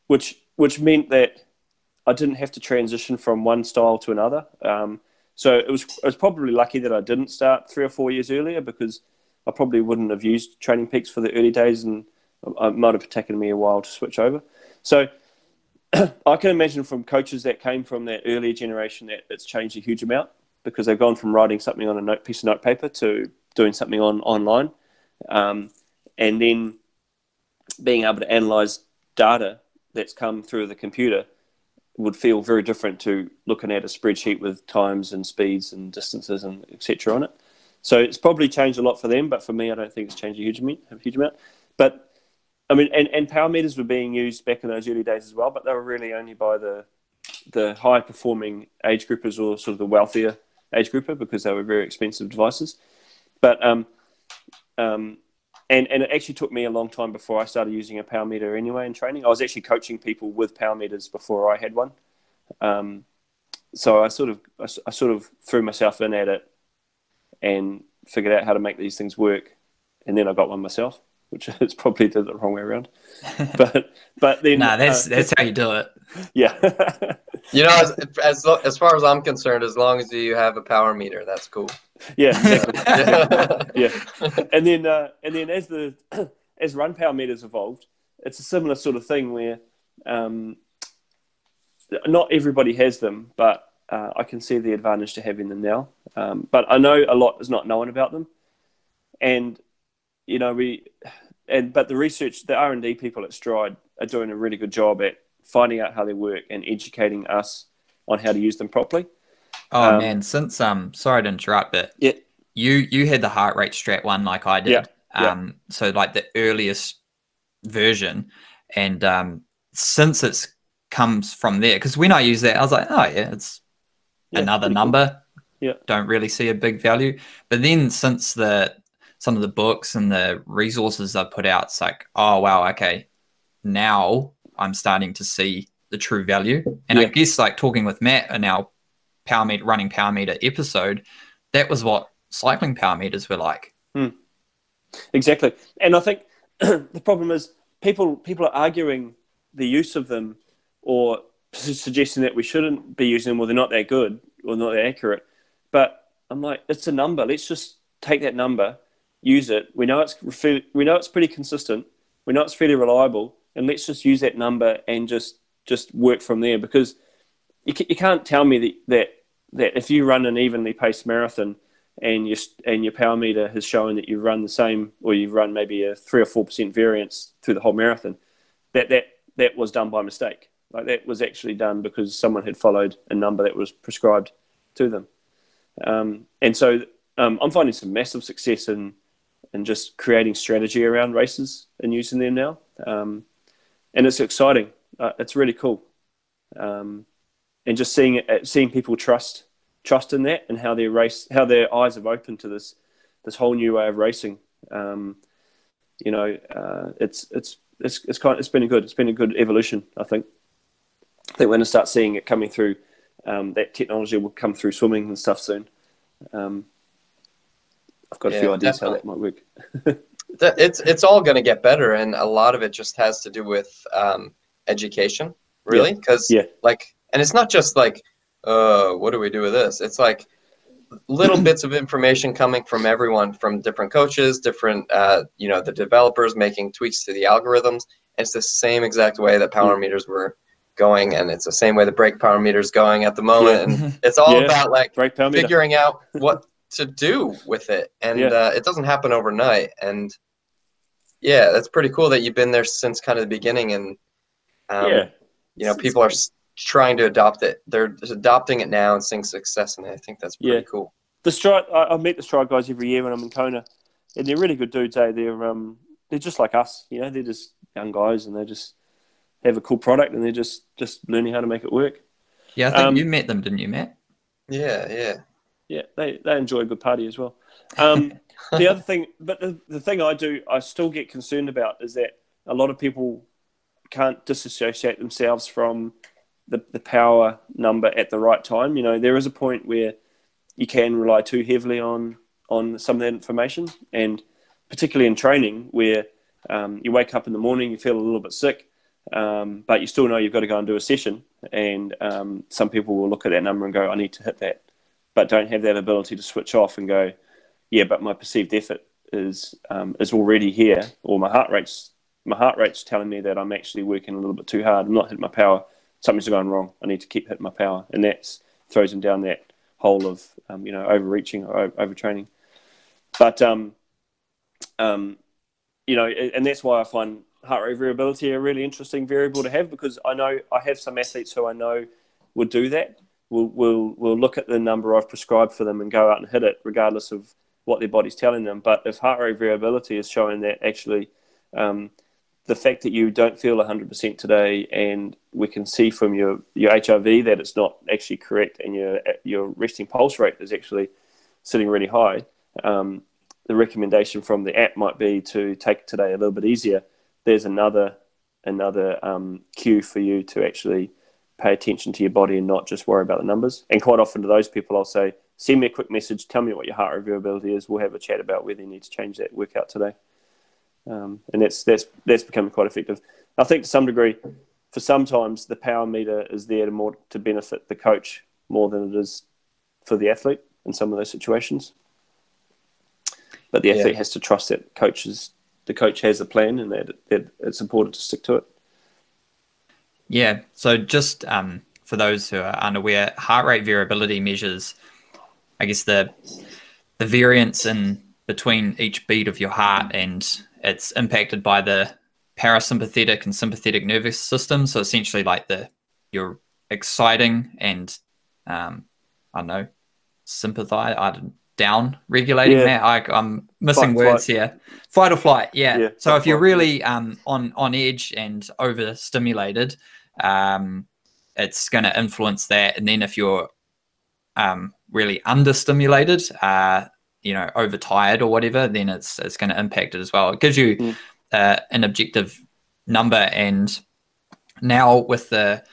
which meant that I didn't have to transition from one style to another. So I was probably lucky that I didn't start 3 or 4 years earlier, because I probably wouldn't have used Training Peaks for the early days, and it might have taken me a while to switch over. So I can imagine from coaches that came from that earlier generation that it's changed a huge amount, because they've gone from writing something on a piece of notepaper to doing something online, and then being able to analyze data that's come through the computer would feel very different to looking at a spreadsheet with times and speeds and distances and etc. on it. So it's probably changed a lot for them, but for me, I don't think it's changed a huge amount. But I mean, and power meters were being used back in those early days as well, but they were really only by the high performing age groupers, or sort of the wealthier age grouper, because they were very expensive devices. But and it actually took me a long time before I started using a power meter anyway in training. I was actually coaching people with power meters before I had one. So I sort of threw myself in at it and figured out how to make these things work, and then I got one myself, which is probably the wrong way around. But then that's how you do it. Yeah. You know, as far as I'm concerned, as long as you have a power meter, that's cool. Yeah, exactly. yeah. And then as run power meters evolved, it's a similar sort of thing where not everybody has them, but I can see the advantage to having them now. But I know a lot is not known about them, and you know but the research, the R&D people at Stride are doing a really good job at finding out how they work and educating us on how to use them properly. Oh man, since sorry to interrupt, but yeah, you had the heart rate strat one like I did. So like the earliest version, and since it's comes from there, because when I use that, I was like, oh yeah, it's another number. Cool. Yeah, don't really see a big value. But then since some of the books and the resources I've put out, it's like, oh wow, okay, now I'm starting to see the true value. And I guess like talking with Matt in our running power meter episode, that was what cycling power meters were like. Exactly. And I think the problem is people are arguing the use of them, or suggesting that we shouldn't be using them, or they're not that good or not that accurate. But I'm like, it's a number. Let's just take that number, use it. We know it's pretty consistent. We know it's fairly reliable, and let's just use that number and just work from there. Because you can't tell me that if you run an evenly paced marathon and your power meter has shown that you've run the same, or you've run maybe a 3 or 4% variance through the whole marathon, that was done by mistake. Like that was actually done because someone had followed a number that was prescribed to them. And so I'm finding some massive success in just creating strategy around races and using them now. And it's exciting. It's really cool. And just seeing people trust in that, and how their eyes have opened to this whole new way of racing. It's been a good evolution, I think. I think we're going to start seeing it coming through. That technology will come through swimming and stuff soon. I've got a few ideas how that might work. It's all going to get better, and a lot of it just has to do with education, really. Because and it's not just like, what do we do with this? It's like little bits of information coming from everyone, from different coaches, different the developers making tweaks to the algorithms. And it's the same exact way that power meters were going, and it's the same way the brake power meter is going at the moment. And it's all about like figuring out what to do with it, and it doesn't happen overnight. And that's pretty cool that you've been there since kind of the beginning, and people are trying to adopt it. They're adopting it now and seeing success, and I think that's pretty cool. The Stride, I meet the Stride guys every year when I'm in Kona, and they're really good dudes. They're just like us, they're just young guys, and they just have a cool product, and they're just learning how to make it work. Yeah, I think you met them, didn't you, Matt? Yeah, they enjoy a good party as well. The other thing, but the thing I still get concerned about is that a lot of people can't disassociate themselves from the power number at the right time. There is a point where you can rely too heavily on some of that information, and particularly in training where you wake up in the morning, you feel a little bit sick, but you still know you've got to go and do a session, and some people will look at that number and go, I need to hit that, but don't have that ability to switch off and go, but my perceived effort is already here, or my heart rate's telling me that I'm actually working a little bit too hard. I'm not hitting my power. Something's going wrong. I need to keep hitting my power, and that throws them down that hole of overreaching or overtraining. But and that's why I find heart rate variability a really interesting variable to have, because I know I have some athletes who I know would do that. We'll look at the number I've prescribed for them and go out and hit it regardless of what their body's telling them. But if heart rate variability is showing that actually the fact that you don't feel 100% today, and we can see from your HRV that it's not actually correct, and your resting pulse rate is actually sitting really high, the recommendation from the app might be to take today a little bit easier, there's another cue for you to actually pay attention to your body and not just worry about the numbers. And quite often to those people, I'll say, send me a quick message, tell me what your heart rate variability is. We'll have a chat about whether you need to change that workout today. And that's becoming quite effective. I think to some degree, for sometimes the power meter is there to benefit the coach more than it is for the athlete in some of those situations. But the athlete has to trust that the coach has a plan and that it's important to stick to it. Yeah. So just for those who are unaware, heart rate variability measures, I guess, the variance in between each beat of your heart, and it's impacted by the parasympathetic and sympathetic nervous system. So essentially like you're exciting and sympathize, down regulating that. I'm missing words here. Fight or flight. Yeah. So if you're really on edge and overstimulated, it's going to influence that. And then if you're really understimulated, overtired or whatever, then it's going to impact it as well. It gives you an objective number. And now with the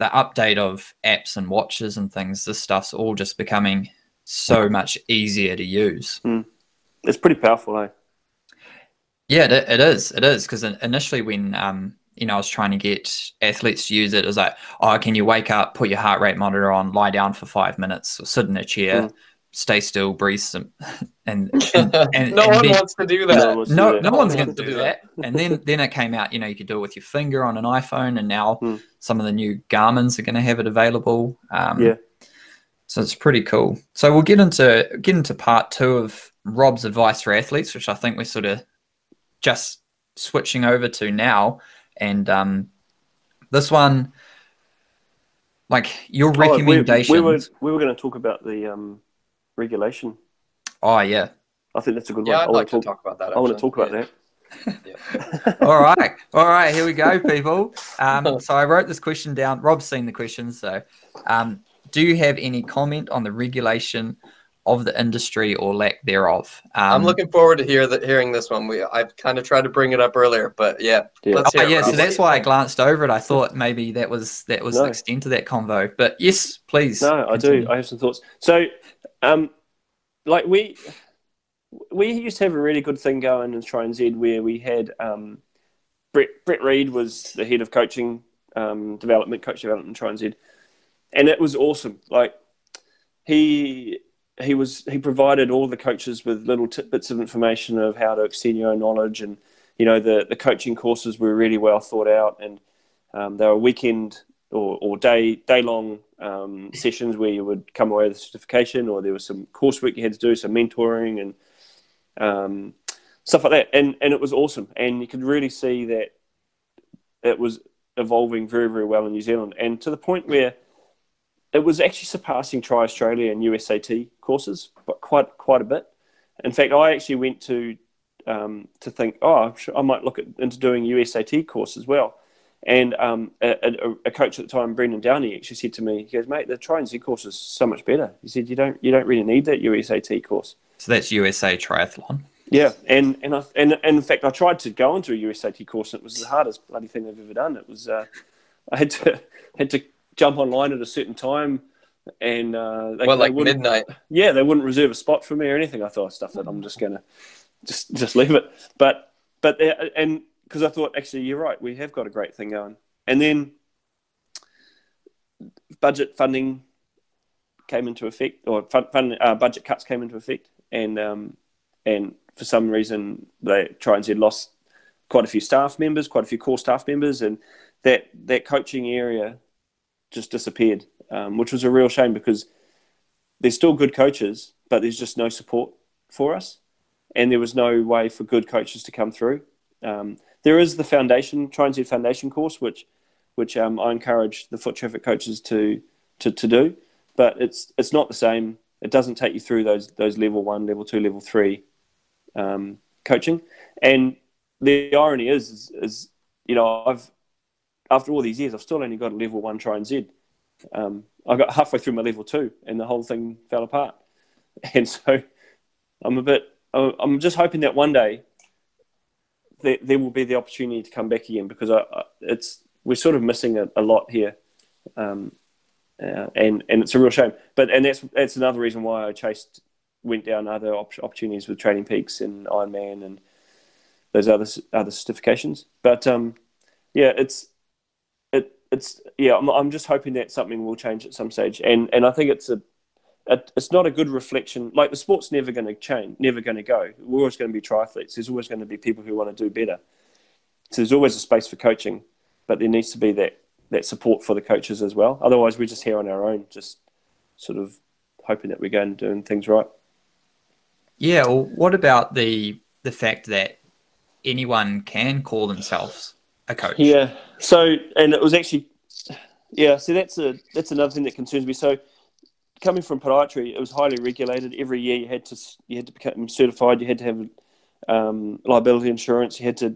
update of apps and watches and things, this stuff's all just becoming so much easier to use. It's pretty powerful, eh? Yeah, it is. It is, because initially when I was trying to get athletes to use it, it was like, oh, can you wake up, put your heart rate monitor on, lie down for 5 minutes, or sit in a chair, stay still, breathe some, and no one wants to do that. No one's going to do that. And then it came out, you could do it with your finger on an iPhone, and now some of the new Garmin's are going to have it available. So it's pretty cool. So we'll get into part 2 of Rob's advice for athletes, which I think we're sort of just switching over to now. And this one, like your recommendations. We were going to talk about the regulation. Oh yeah, I think that's a good one. Yeah, I'd like to talk about that. I want to talk about that. All right, here we go, people. So I wrote this question down. Rob's seen the questions, so do you have any comment on the regulation of the industry or lack thereof? I'm looking forward to hearing this one. I've kind of tried to bring it up earlier, but let's hear it. So that's why I glanced over it. I thought maybe that was the extent of that convo. But yes, please. No, continue. I do. I have some thoughts. So, we used to have a really good thing going in TriNZ where we had Brett Reed was the head of coach development in TriNZ, and it was awesome. Like he provided all the coaches with little tidbits of information of how to extend your own knowledge, and the coaching courses were really well thought out, and they were weekend or day long sessions where you would come away with a certification, or there was some coursework you had to do, some mentoring and stuff like that, and it was awesome, and you could really see that it was evolving very, very well in New Zealand, and to the point where it was actually surpassing Tri Australia and USAT courses, but quite a bit. In fact, I actually went to think, I might look into doing USAT course as well. And a coach at the time, Brendan Downey, actually said to me, he goes, mate, the TriNZ course is so much better. He said, you don't really need that USAT course. So that's USA Triathlon. Yeah, and in fact, I tried to go into a USAT course, and it was the hardest bloody thing I've ever done. It was I had to jump online at a certain time, and midnight. Yeah, they wouldn't reserve a spot for me or anything. I thought, stuff that I'm just gonna just leave it. But because I thought, actually, you're right, we have got a great thing going. And then budget funding came into effect, or budget cuts came into effect, and for some reason they TriNZ lost quite a few core staff members, and that coaching area just disappeared, which was a real shame, because there's still good coaches, but there's just no support for us, and there was no way for good coaches to come through. There is the TriNZ Foundation course, which I encourage the foot traffic coaches to do, but it's not the same. It doesn't take you through those level 1, level 2, level 3 coaching. And the irony is after all these years, I've still only got a level 1 TriNZ. I got halfway through my level 2 and the whole thing fell apart. And so I'm a bit I'm just hoping that one day there will be the opportunity to come back again, because we're sort of missing a lot here, and it's a real shame. But that's another reason why I went down other opportunities with Training Peaks and Ironman and those other certifications. But I'm just hoping that something will change at some stage, and I think it's not a good reflection. Like, the sport's never going to change, never going to go. We're always going to be triathletes. There's always going to be people who want to do better. So there's always a space for coaching, but there needs to be that support for the coaches as well. Otherwise, we're just here on our own, just sort of hoping that we're going and doing things right. Yeah. Well, what about the fact that anyone can call themselves a coach? Yeah. So, and it was actually, so that's another thing that concerns me. So, coming from podiatry, it was highly regulated. Every year you had to become certified. You had to have liability insurance. You had to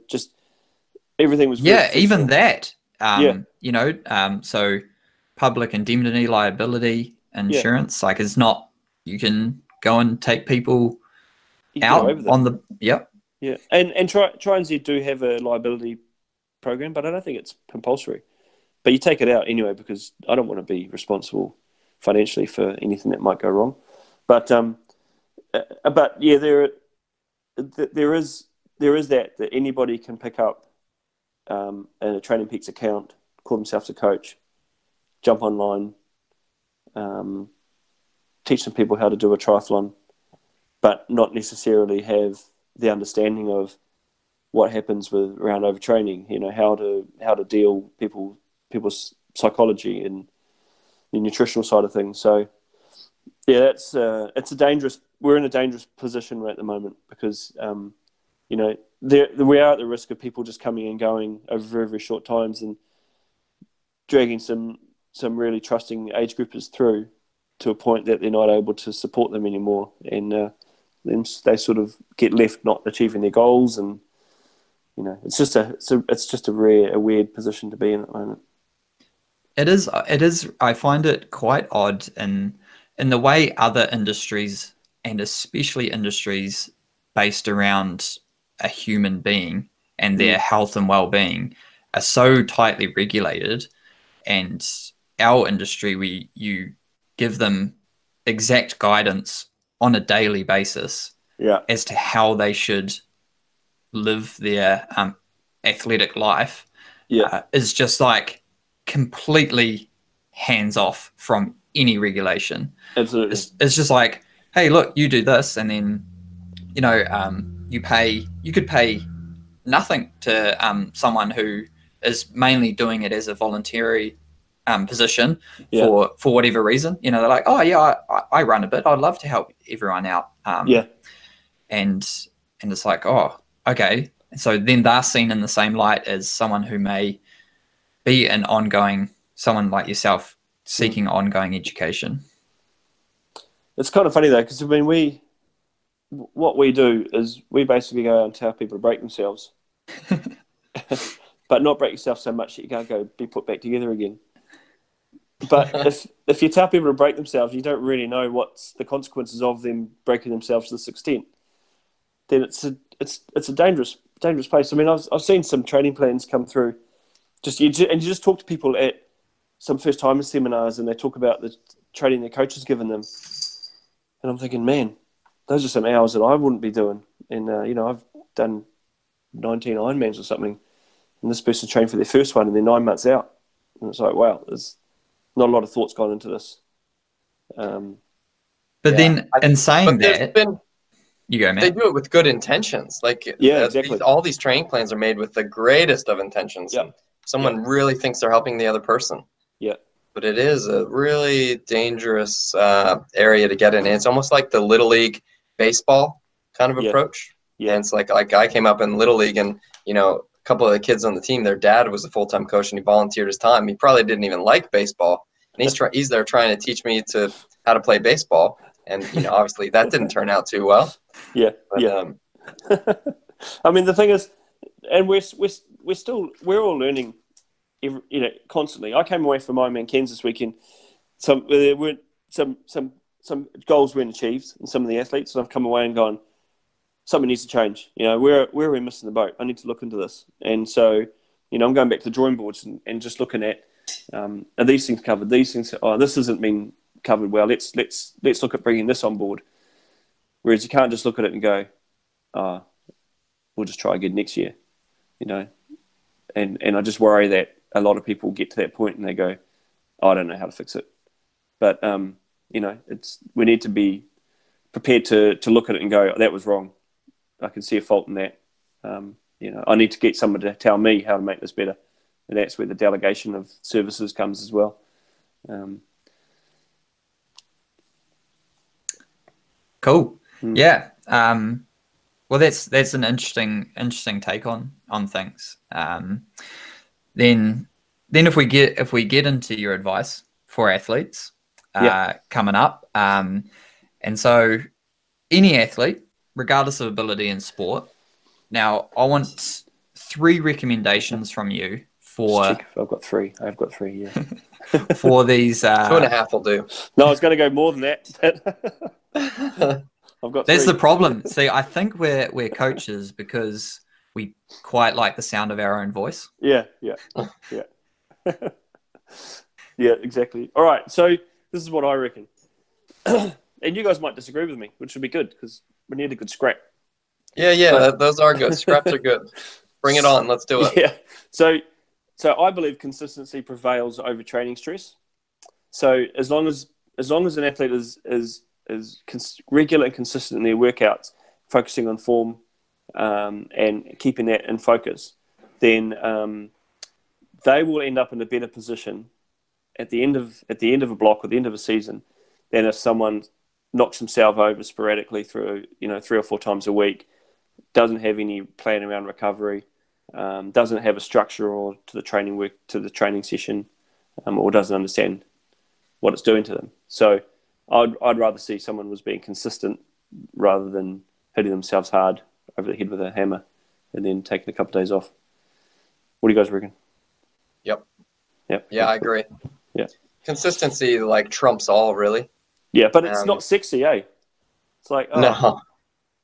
everything was even that. So public indemnity liability insurance, like, it's not, you can go and take people out on the and Try NZ do have a liability program, but I don't think it's compulsory. But you take it out anyway, because I don't want to be responsible financially for anything that might go wrong. But there is that anybody can pick up a Training Peaks account, call themselves a coach, jump online, teach some people how to do a triathlon, but not necessarily have the understanding of what happens around overtraining. How to deal people's psychology and the nutritional side of things. So it's we're in a dangerous position right at the moment, because we are at the risk of people just coming and going over very, very short times and dragging some really trusting age groupers through to a point that they're not able to support them anymore, and then they sort of get left not achieving their goals, and it's just a weird position to be in at the moment. It is. I find it quite odd in the way other industries, and especially industries based around a human being and their health and well-being, are so tightly regulated. And our industry, you give them exact guidance on a daily basis as to how they should live their athletic life. Is just like completely hands off from any regulation. Absolutely. It's just like, hey, look, you do this, and then you could pay nothing to someone who is mainly doing it as a voluntary position for whatever reason. They're like, oh yeah, I run a bit, I'd love to help everyone out. And it's like, oh, okay. So then they're seen in the same light as someone who may be someone like yourself seeking ongoing education. It's kind of funny though, because what we do is we basically go out and tell people to break themselves, but not break yourself so much that you can't go be put back together again. But if you tell people to break themselves, you don't really know what's the consequences of them breaking themselves to this extent. Then it's a dangerous place. I mean, I've seen some training plans come through. You just talk to people at some first timer seminars, and they talk about the training their coach has given them, and I'm thinking, man, those are some hours that I wouldn't be doing. And I've done 19 Ironmans or something, and this person trained for their first one, and they're 9 months out, and it's like, wow, there's not a lot of thoughts gone into this. Then, in saying that, you go, man. They do it with good intentions. Exactly. All these training plans are made with the greatest of intentions. Yeah. Someone really thinks they're helping the other person. Yeah. But it is a really dangerous area to get in. And it's almost like the Little League baseball kind of approach. Yeah. And it's like I came up in Little League, and a couple of the kids on the team, their dad was a full-time coach, and he volunteered his time. He probably didn't even like baseball, and he's there trying to teach me how to play baseball. And obviously that didn't turn out too well. Yeah. I mean, the thing is, and we're all learning, constantly. I came away from Ironman Cairns this weekend. There weren't some goals weren't achieved in some of the athletes, and I've come away and gone, something needs to change. You know, where are we missing the boat? I need to look into this. And so, you know, I'm going back to the drawing boards and just looking at, are these things covered? These things, this hasn't been covered well. Let's look at bringing this on board. Whereas you can't just look at it and go, we'll just try again next year, you know. And I just worry that a lot of people get to that point and they go, I don't know how to fix it. But, you know, we need to be prepared to look at it and go, that was wrong. I can see a fault in that. You know, I need to get someone to tell me how to make this better. And that's where the delegation of services comes as well. Cool. Yeah. Well, that's an interesting take on things. Then if we get into your advice for athletes coming up, and so any athlete, regardless of ability in sport. Now, I want 3 recommendations from you for. I've got 3. I've got 3. Yeah. For these. 2.5 will do. No, I was going to go more than that. I've got. That's 3. the problem. See, I think we're coaches because we quite like the sound of our own voice. Yeah. Yeah, exactly. All right, so this is what I reckon. And you guys might disagree with me, which would be good because we need a good scrap. Yeah, those are good. Scraps are good. Bring it on. Let's do it. Yeah. So I believe consistency prevails over training stress. So as long as an athlete is regular and consistent in their workouts, focusing on form and keeping that in focus, then they will end up in a better position at the end of a block or the end of a season than if someone knocks himself over sporadically through 3 or 4 times a week, doesn't have any plan around recovery, doesn't have a structure or to the training session, or doesn't understand what it's doing to them. So I'd rather see someone was being consistent rather than hitting themselves hard over the head with a hammer and then taking a couple of days off. What do you guys reckon? Yep. Yeah, I agree. Yeah. Consistency trumps all, really. Yeah, but it's not sexy, eh? It's like, no.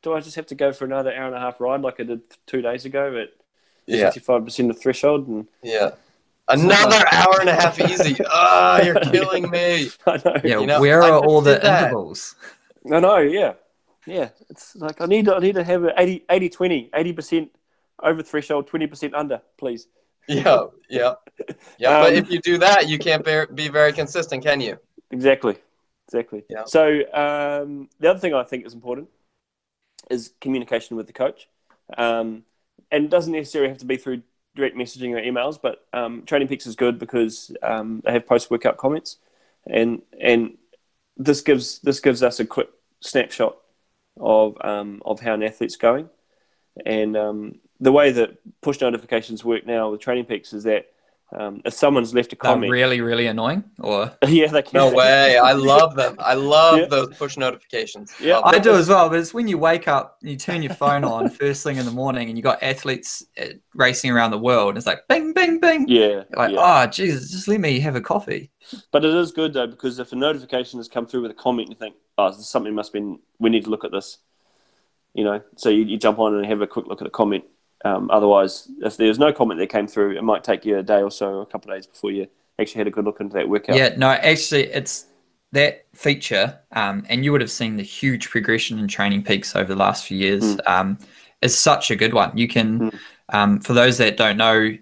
Do I just have to go for another hour and a half ride like I did 2 days ago at 65% of threshold? And another hour and a half easy. You're killing me. I know. Yeah, where are all the intervals? I know, yeah. It's like I need to have an 80-20, 80% over threshold, 20% under, please. Yeah. But if you do that, you can't be very consistent, can you? Exactly. Yeah. So the other thing I think is important is communication with the coach, and it doesn't necessarily have to be through direct messaging or emails, but Training Peaks is good because they have post-workout comments, and this gives us a quick snapshot of how an athlete's going. And the way that push notifications work now with Training Peaks is that if someone's left a comment, really, really annoying, or yeah, they can. No way! I love them. I love those push notifications. Yeah, I do as well. But it's when you wake up, you turn your phone on first thing in the morning, and you got athletes racing around the world. And it's like bing, bing, bing. Yeah, oh Jesus, just let me have a coffee. But it is good though, because if a notification has come through with a comment, you think, something must be. We need to look at this. You know, so you jump on and have a quick look at the comment. Otherwise, if there's no comment that came through, it might take you a day or so, or a couple of days before you actually had a good look into that workout. Yeah, no, actually, it's that feature, and you would have seen the huge progression in Training Peaks over the last few years. Is such a good one. You can, for those that don't know,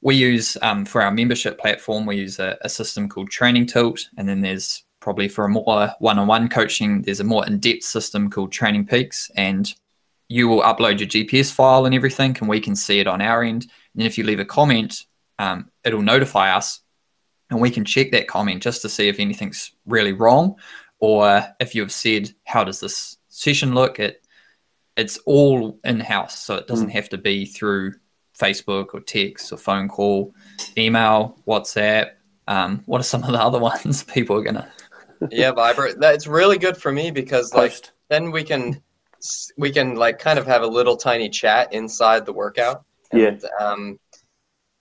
we use for our membership platform, we use a system called Training Tilt, and then there's probably for a more one-on-one coaching, there's a more in-depth system called Training Peaks, and you will upload your GPS file and everything, and we can see it on our end. And then if you leave a comment, it'll notify us, and we can check that comment just to see if anything's really wrong, or if you've said, how does this session look? It's all in-house, so it doesn't have to be through Facebook or text or phone call, email, WhatsApp. What are some of the other ones people are going to... Yeah, Viber. That's really good for me because then we can kind of have a little tiny chat inside the workout. And,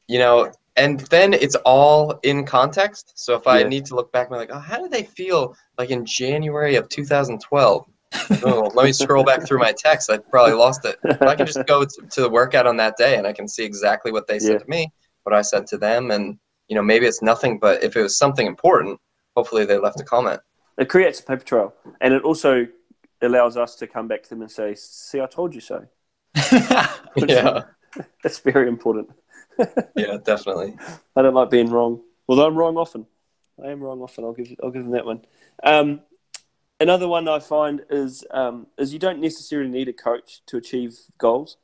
and then it's all in context. So if I need to look back and be like, how did they feel like in January of 2012? Oh, let me scroll back through my text. I probably lost it. But I can just go to the workout on that day, and I can see exactly what they said to me, what I said to them, and maybe it's nothing, but if it was something important, hopefully they left a comment. It creates a paper trail, and it also allows us to come back to them and say, "See, I told you so." Yeah, that's very important. Yeah, definitely. I don't like being wrong, although I'm wrong often. I am wrong often. I'll give them that one. Another one I find is you don't necessarily need a coach to achieve goals,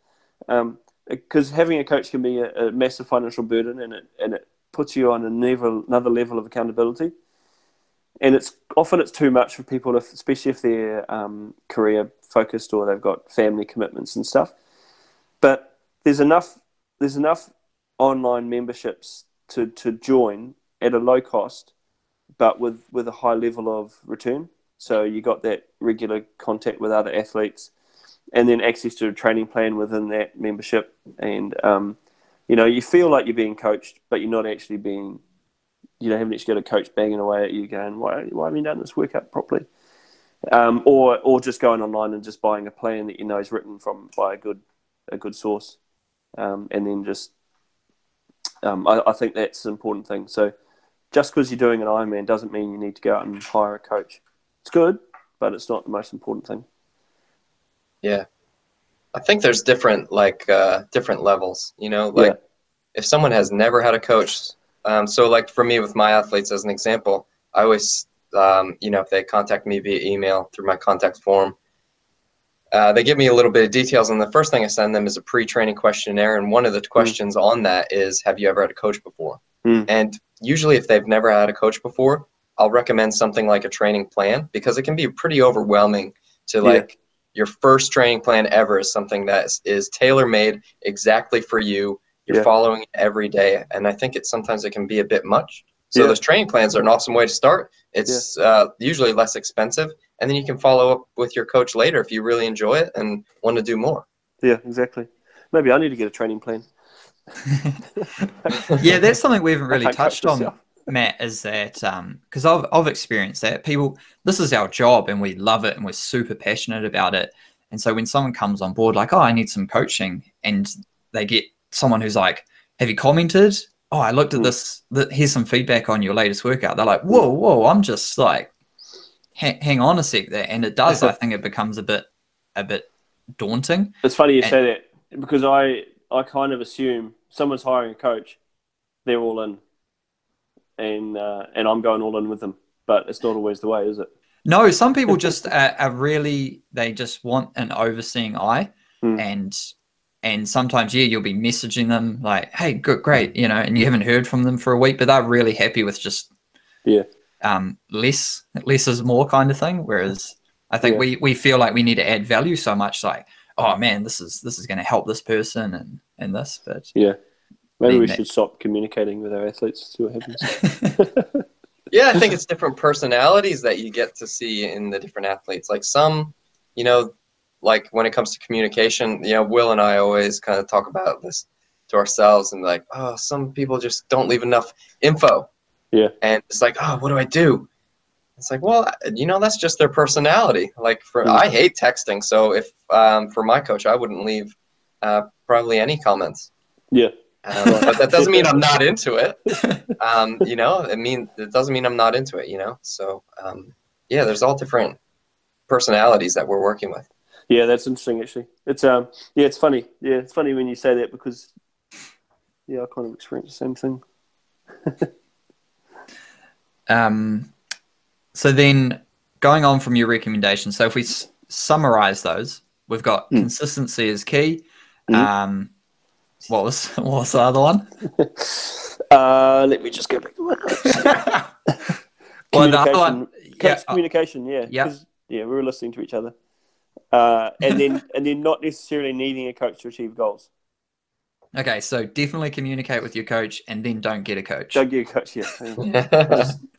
because having a coach can be a massive financial burden, and it puts you on another level of accountability. And it's too much for people, especially if they're career focused or they've got family commitments and stuff. But there's enough online memberships to join at a low cost, but with a high level of return. So you got that regular contact with other athletes, and then access to a training plan within that membership. And you feel like you're being coached, but you're not actually being. You haven't actually got a coach banging away at you going, why haven't you done this workout properly? Or just going online and just buying a plan that is written by a good source. And then just, I think that's an important thing. So just because you're doing an Ironman doesn't mean you need to go out and hire a coach. It's good, but it's not the most important thing. Yeah. I think there's different levels, if someone has never had a coach. So like for me with my athletes as an example, I always, if they contact me via email through my contact form, they give me a little bit of details. And the first thing I send them is a pre-training questionnaire. And one of the questions on that is, have you ever had a coach before? And usually if they've never had a coach before, I'll recommend something like a training plan, because it can be pretty overwhelming to your first training plan ever is something that is tailor-made exactly for you. You're following it every day, and I think sometimes it can be a bit much. So those training plans are an awesome way to start. It's usually less expensive, and then you can follow up with your coach later if you really enjoy it and want to do more. Yeah, exactly. Maybe I need to get a training plan. Yeah, that's something we haven't really touched on, Matt, is that because I've experienced that. People, this is our job and we love it and we're super passionate about it. And so when someone comes on board like, oh, I need some coaching, and they get someone who's like, have you commented? Oh, I looked at this. Here's some feedback on your latest workout. They're like, whoa, I'm just like, hang on a sec there. And it does, I think it becomes a bit daunting. It's funny you say that, because I kind of assume someone's hiring a coach, they're all in. And I'm going all in with them. But it's not always the way, is it? No, some people just are really, they just want an overseeing eye. And sometimes, you'll be messaging them like, hey, good, great, and you haven't heard from them for a week, but they're really happy with just less is more kind of thing. Whereas I think we feel like we need to add value so much, like, oh man, this is going to help this person and this. But maybe we should stop communicating with our athletes, see what happens. Yeah, I think it's different personalities that you get to see in the different athletes. Like some, like when it comes to communication, Will and I always kind of talk about this to ourselves and like, oh, some people just don't leave enough info. Yeah. And it's like, oh, what do I do? It's like, well, that's just their personality. Like I hate texting. So if for my coach, I wouldn't leave probably any comments. Yeah. But that doesn't mean I'm not into it. It doesn't mean I'm not into it, So there's all different personalities that we're working with. Yeah, that's interesting actually. It's it's funny. Yeah, it's funny when you say that, because I kind of experienced the same thing. So then going on from your recommendations, so if we summarize those, we've got consistency is key. What was the other one? Let me just go back to my notes. Communication. Communication, yeah. We were listening to each other. And then not necessarily needing a coach to achieve goals. Okay, so definitely communicate with your coach, and then don't get a coach. Don't get a coach, yeah.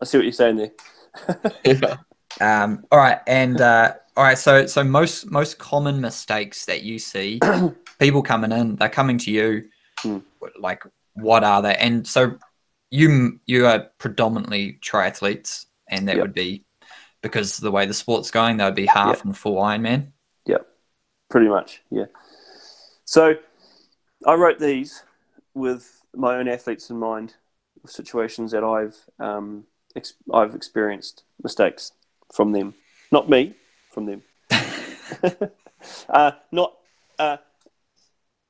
I see what you're saying there. All right, and all right. So most common mistakes that you see, people coming in, they're coming to you, like, what are they? And so you are predominantly triathletes, and that would be because the way the sport's going, they'd be half and full Ironman. Yeah, pretty much. Yeah. So I wrote these with my own athletes in mind, situations that I've experienced mistakes from them, not me, from them. Not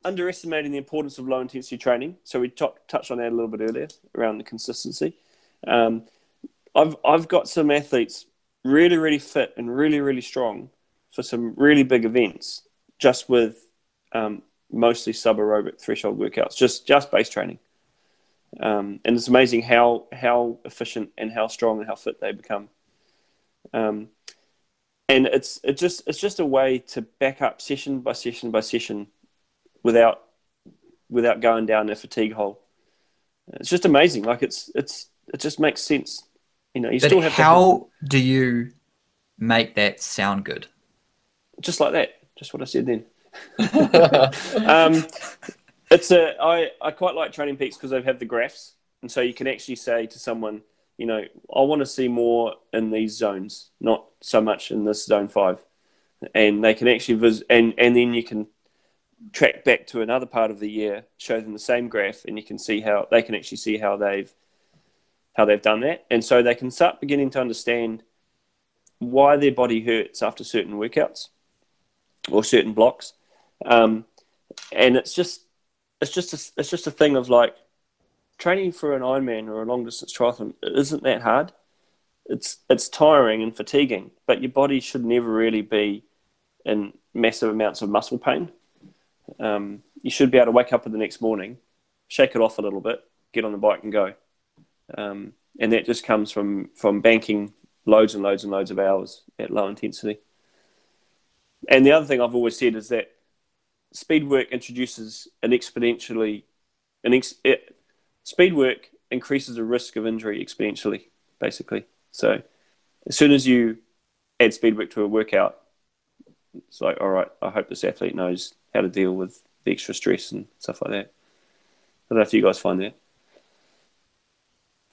underestimating the importance of low intensity training. So we touched on that a little bit earlier around the consistency. I've got some athletes really, really fit and really, really strong for some really big events, just with mostly sub-aerobic threshold workouts, just base training. And it's amazing how efficient and how strong and how fit they become. And it's just a way to back up session by session by session without going down a fatigue hole. It's just amazing. Like it just makes sense. You but still have. How do you make that sound good? Just like that. Just what I said then. I quite like Training Peaks because they have the graphs, and so you can actually say to someone, I want to see more in these zones, not so much in this zone 5, and they can actually visit, and then you can track back to another part of the year, show them the same graph, and you can see how they can actually see how they've done that, and so they can start beginning to understand why their body hurts after certain workouts or certain blocks, and it's just a thing of like training for an Ironman or a long distance triathlon. It isn't that hard. It's tiring and fatiguing, but your body should never really be in massive amounts of muscle pain. You should be able to wake up in the next morning, shake it off a little bit, get on the bike and go. And that just comes from banking loads and loads and loads of hours at low intensity. And the other thing I've always said is that speed work introduces speed work increases the risk of injury exponentially, basically. So as soon as you add speed work to a workout, it's like, all right, I hope this athlete knows how to deal with the extra stress and stuff like that. I don't know if you guys find that.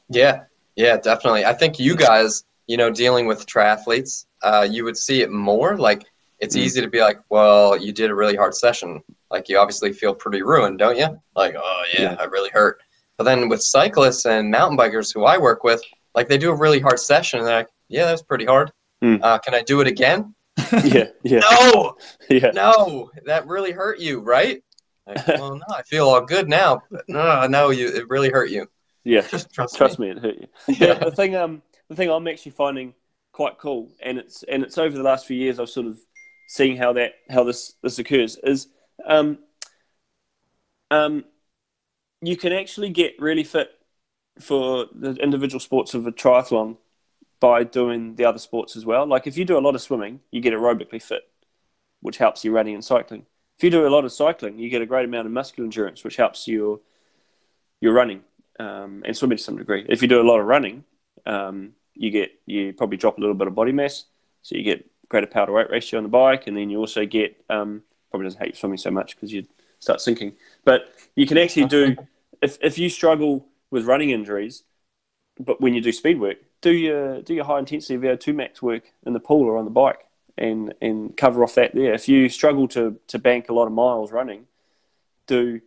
Yeah, definitely. I think you guys, dealing with triathletes, you would see it more. Like, it's easy to be like, well, you did a really hard session. Like, you obviously feel pretty ruined, don't you? Like, oh, yeah, I really hurt. But then with cyclists and mountain bikers who I work with, like, they do a really hard session, and they're like, yeah, that was pretty hard. Can I do it again? Yeah. No, that really hurt you, right? Like, well, no, I feel all good now. But no, it really hurt you. Yeah, just trust me, it hurt you. Yeah. The thing I'm actually finding quite cool, and it's over the last few years I've sort of seen how this occurs is, you can actually get really fit for the individual sports of a triathlon by doing the other sports as well. Like if you do a lot of swimming, you get aerobically fit, which helps you running and cycling. If you do a lot of cycling, you get a great amount of muscular endurance, which helps your running and swimming to some degree. If you do a lot of running, you probably drop a little bit of body mass, so you get greater power to weight ratio on the bike, and then you also get probably doesn't hate swimming so much because you start sinking. But you can actually do if you struggle with running injuries, but when you do speed work, do your high intensity VO2 max work in the pool or on the bike and cover off that there. If you struggle to bank a lot of miles running, do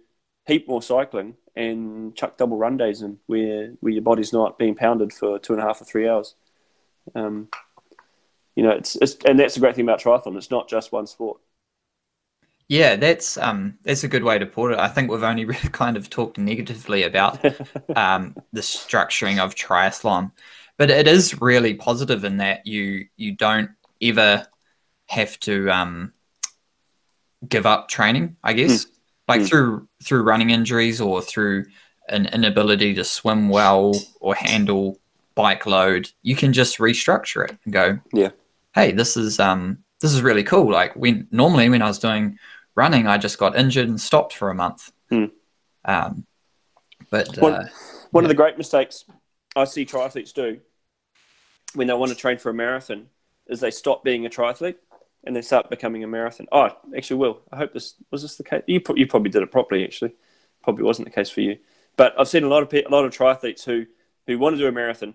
heap more cycling and chuck double run days in where your body's not being pounded for 2.5 or 3 hours. It's and that's the great thing about triathlon. It's not just one sport. Yeah, that's a good way to put it. I think we've only really kind of talked negatively about the structuring of triathlon, but it is really positive in that you don't ever have to give up training, I guess. Like through running injuries or through an inability to swim well or handle bike load, you can just restructure it and go, hey, this is really cool. Like when I was doing running, I just got injured and stopped for a month. But one of the great mistakes I see triathletes do when they want to train for a marathon is they stop being a triathlete and they start becoming a marathon. Oh, actually, Will, I hope was this the case? You probably did it properly, actually. Probably wasn't the case for you. But I've seen a lot of triathletes who want to do a marathon,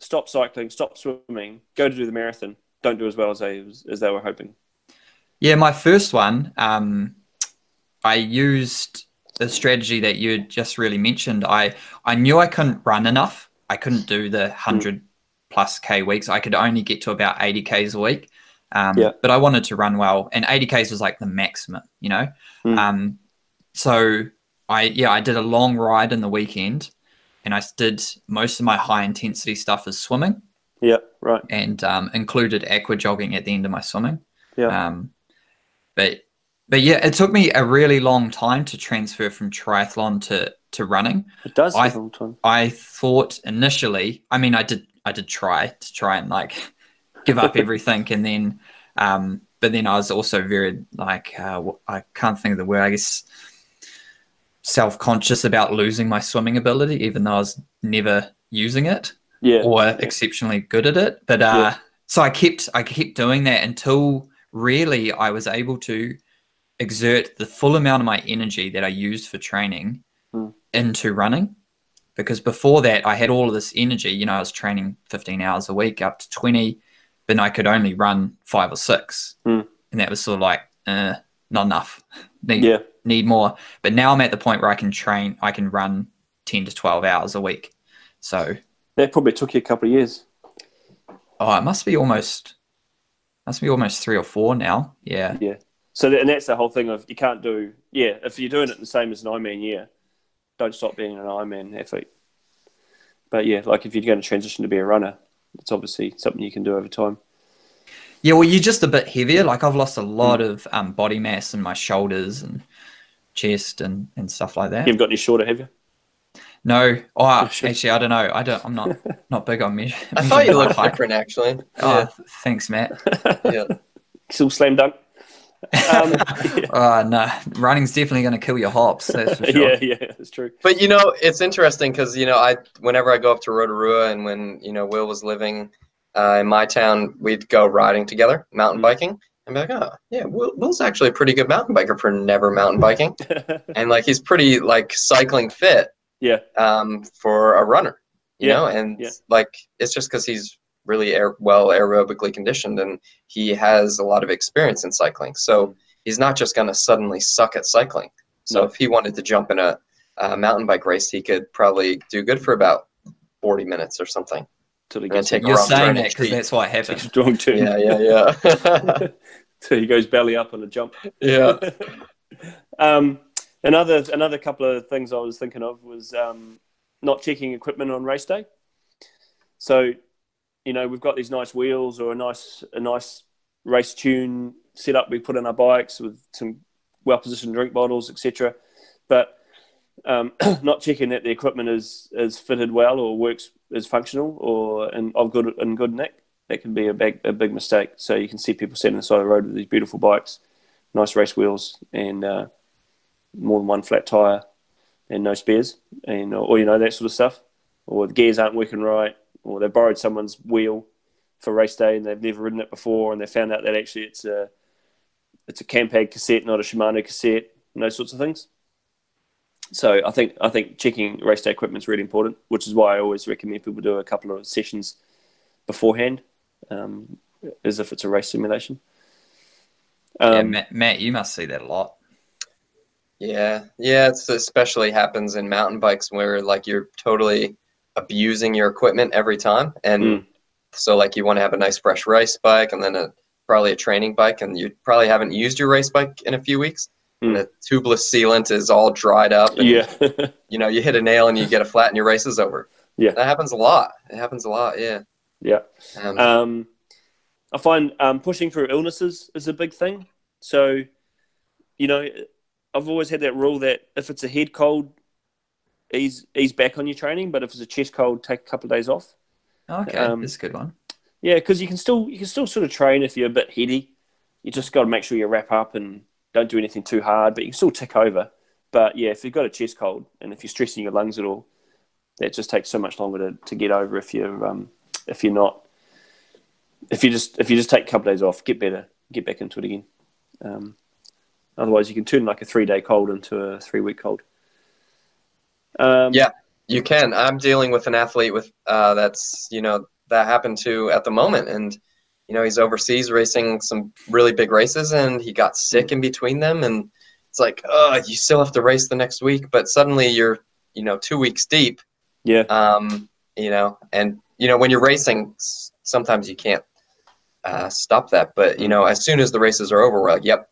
stop cycling, stop swimming, go to do the marathon, don't do as well as they were hoping? Yeah, my first one, I used the strategy that you had just really mentioned. I knew I couldn't run enough. I couldn't do the 100 plus K weeks. I could only get to about 80 Ks a week. But I wanted to run well, and 80 Ks was like the maximum, you know? So I did a long ride in the weekend, and I did most of my high intensity stuff as swimming. Yeah, right. And included aqua jogging at the end of my swimming. Yeah. But yeah, it took me a really long time to transfer from triathlon to running. It does take a long time. I thought initially, I mean, I did try and like give up everything, and then, but then I was also very like, I can't think of the word, I guess, self-conscious about losing my swimming ability, even though I was never using it or exceptionally good at it. But so I kept doing that until really I was able to exert the full amount of my energy that I used for training into running. Because before that, I had all of this energy. You know, I was training 15 hours a week, up to 20, but I could only run 5 or 6. And that was sort of like, not enough. Need more. But now I'm at the point where I can run 10 to 12 hours a week. So that probably took you a couple of years. Oh, it must be almost 3 or 4 now. Yeah. Yeah. So and that's the whole thing of you can't do, if you're doing it the same as an Ironman, don't stop being an Ironman athlete. But like if you're going to transition to be a runner, it's obviously something you can do over time. Yeah, well, you're just a bit heavier. Like I've lost a lot of body mass in my shoulders and chest and stuff like that. You haven't got any shorter, have you? No. Oh, actually, I don't know. I'm not big on measure. I thought you looked different, actually. Oh, thanks, Matt. Yeah. Still slam dunk. No, running's definitely going to kill your hops. That's for sure. Yeah, it's true. But it's interesting because whenever I go up to Rotorua, and when Will was living in my town, we'd go riding together, mountain biking. I'm like, oh yeah, Will's actually a pretty good mountain biker for never mountain biking, and like he's pretty like cycling fit. Yeah. For a runner, you know, and like it's just because he's really well aerobically conditioned, and he has a lot of experience in cycling. So he's not just going to suddenly suck at cycling. So if he wanted to jump in a mountain bike race, he could probably do good for about 40 minutes or something. You're saying that because that's what happens. Strong too. Yeah. So he goes belly up on a jump. Yeah. Another couple of things I was thinking of was not checking equipment on race day. So, we've got these nice wheels or a nice race tune set up we put in our bikes with some well-positioned drink bottles, etc. But not checking that the equipment is fitted well or is functional or in good nick. That can be a big mistake. So you can see people sitting on the side of the road with these beautiful bikes, nice race wheels, and more than one flat tire, and no spares, and or that sort of stuff. Or the gears aren't working right, or they borrowed someone's wheel for race day and they've never ridden it before, and they found out that actually it's a Campag cassette, not a Shimano cassette, and those sorts of things. So I think checking race day equipment is really important, which is why I always recommend people do a couple of sessions beforehand, as if it's a race simulation. Matt, you must see that a lot. Yeah, it's especially happens in mountain bikes where like you're totally abusing your equipment every time, and so like you want to have a nice fresh race bike and then probably a training bike, and you probably haven't used your race bike in a few weeks. And the tubeless sealant is all dried up, and you hit a nail and you get a flat and your race is over. Yeah, that happens a lot. Yeah. I find pushing through illnesses is a big thing. So, I've always had that rule that if it's a head cold, ease back on your training, but if it's a chest cold, take a couple of days off. Okay, that's a good one. Yeah, because you can still sort of train if you're a bit heady. You just got to make sure you wrap up and don't do anything too hard, but you can still tick over. But yeah, if you've got a chest cold and if you're stressing your lungs at all, that just takes so much longer to get over. If you just take a couple of days off, get better, get back into it again. Otherwise, you can turn like a 3-day cold into a 3-week cold. You can. I'm dealing with an athlete with that's that happened to at the moment, and he's overseas racing some really big races, and he got sick in between them, and it's like, oh, you still have to race the next week, but suddenly you're 2 weeks deep. Yeah. And when you're racing, sometimes you can't stop that, but as soon as the races are over, we're like, yep,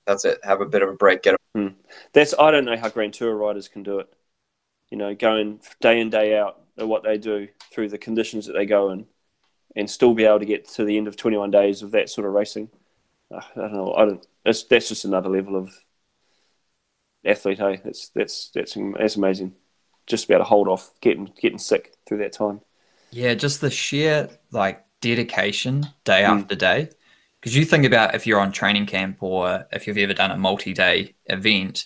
that's it. Have a bit of a break. Get I don't know how Grand Tour riders can do it. Going day in, day out at what they do through the conditions that they go in, and still be able to get to the end of 21 days of that sort of racing. I don't know. That's just another level of athlete. Hey, that's amazing. Just to be able to hold off getting sick through that time. Yeah, just the sheer dedication day after day. Because you think about if you're on training camp or if you've ever done a multi-day event,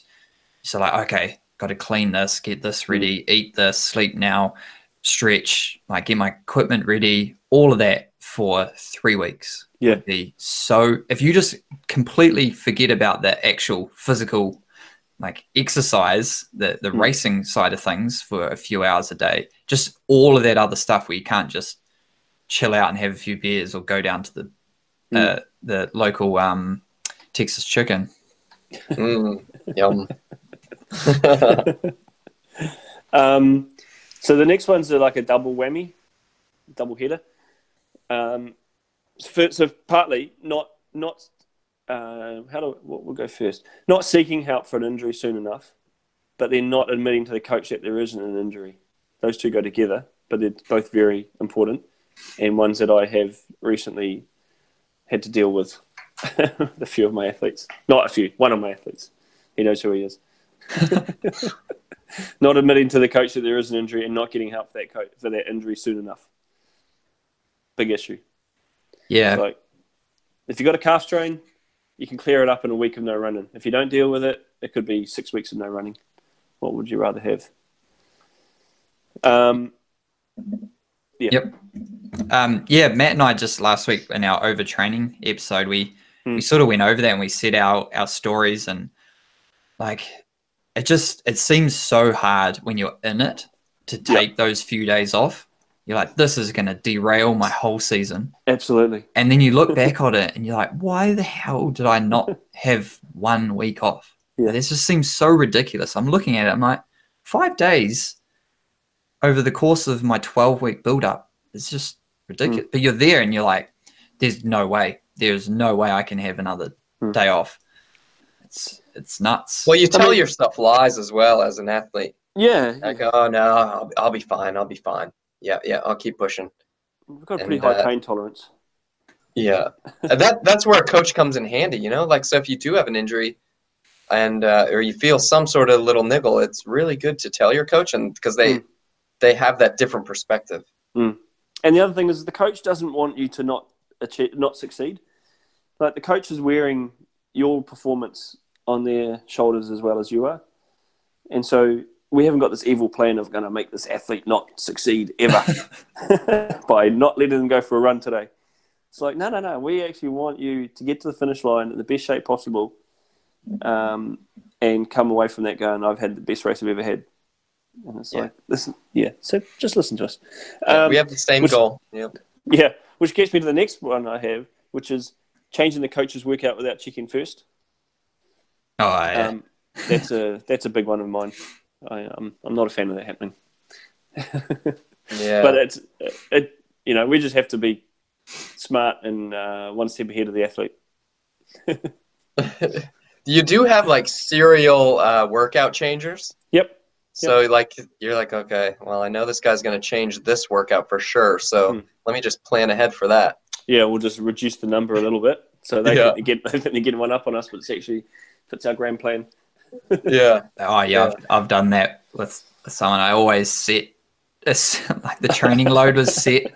so like, okay, got to clean this, get this ready, eat this, sleep now, stretch, like get my equipment ready, all of that for 3 weeks. Yeah. Would be so if you just completely forget about the actual physical like exercise, the racing side of things for a few hours a day, just all of that other stuff where you can't just chill out and have a few beers or go down to the local Texas chicken. Yum. So the next ones are like a double whammy, double header. So partly not we'll go first. Not seeking help for an injury soon enough, but then not admitting to the coach that there isn't an injury. Those two go together, but they're both very important, and ones that I have recently had to deal with a few of my athletes. Not a few, one of my athletes. He knows who he is. Not admitting to the coach that there is an injury and not getting help for that injury soon enough. Big issue. Yeah. So, if you've got a calf strain, you can clear it up in a week of no running. If you don't deal with it, it could be 6 weeks of no running. What would you rather have? Yeah. Yep. Matt and I just last week in our overtraining episode, we sort of went over that and we said our stories, and like it seems so hard when you're in it to take those few days off. You're like, this is going to derail my whole season. Absolutely. And then you look back on it and you're like, why the hell did I not have 1 week off? Yeah. This just seems so ridiculous. I'm looking at it. I'm like, 5 days over the course of my 12-week build-up. It's just ridiculous. But you're there and you're like, there's no way. There's no way I can have another day off. It's nuts. Well, you tell yourself lies as well as an athlete. Yeah. Like, oh, no, I'll be fine. I'll be fine. Yeah, I'll keep pushing. We've got a pretty high pain tolerance. Yeah. That's where a coach comes in handy, Like, so if you do have an injury and or you feel some sort of little niggle, it's really good to tell your coach, and because they have that different perspective. And the other thing is the coach doesn't want you to not succeed. Like, the coach is wearing your performance on their shoulders as well as you are. And so we haven't got this evil plan of going to make this athlete not succeed ever by not letting them go for a run today. It's like, no. We actually want you to get to the finish line in the best shape possible, and come away from that going, I've had the best race I've ever had. And it's like, listen, so just listen to us. We have the same goal. Yep. Yeah, which gets me to the next one I have, which is changing the coach's workout without checking first. Oh, yeah. That's a big one of mine. I'm not a fan of that happening. Yeah. But we just have to be smart and one step ahead of the athlete. You do have like serial workout changers. Yep. So you're like, okay, well, I know this guy's going to change this workout for sure. So let me just plan ahead for that. Yeah, we'll just reduce the number a little bit so they get one up on us, but it actually fits our grand plan. Yeah. Oh yeah, I've done that with someone. I always set like the training load was set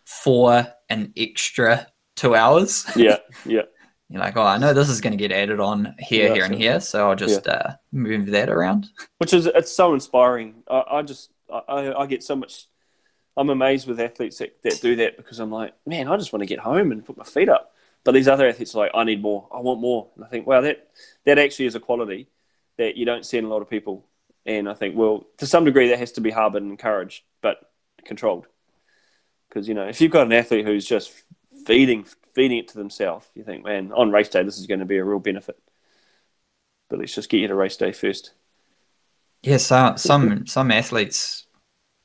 for an extra 2 hours. Yeah. You're like, oh, I know this is going to get added on here, and here, so I'll just move that around. It's so inspiring. I get so much. I'm amazed with athletes that do that, because I'm like, man, I just want to get home and put my feet up. But these other athletes are like, I need more. I want more. And I think, wow, that actually is a quality that you don't see in a lot of people. And I think, well, to some degree, that has to be harboured and encouraged, but controlled. Because, if you've got an athlete who's just feeding it to themselves, you think, man, on race day, this is going to be a real benefit. But let's just get you to race day first. Yeah, so some athletes,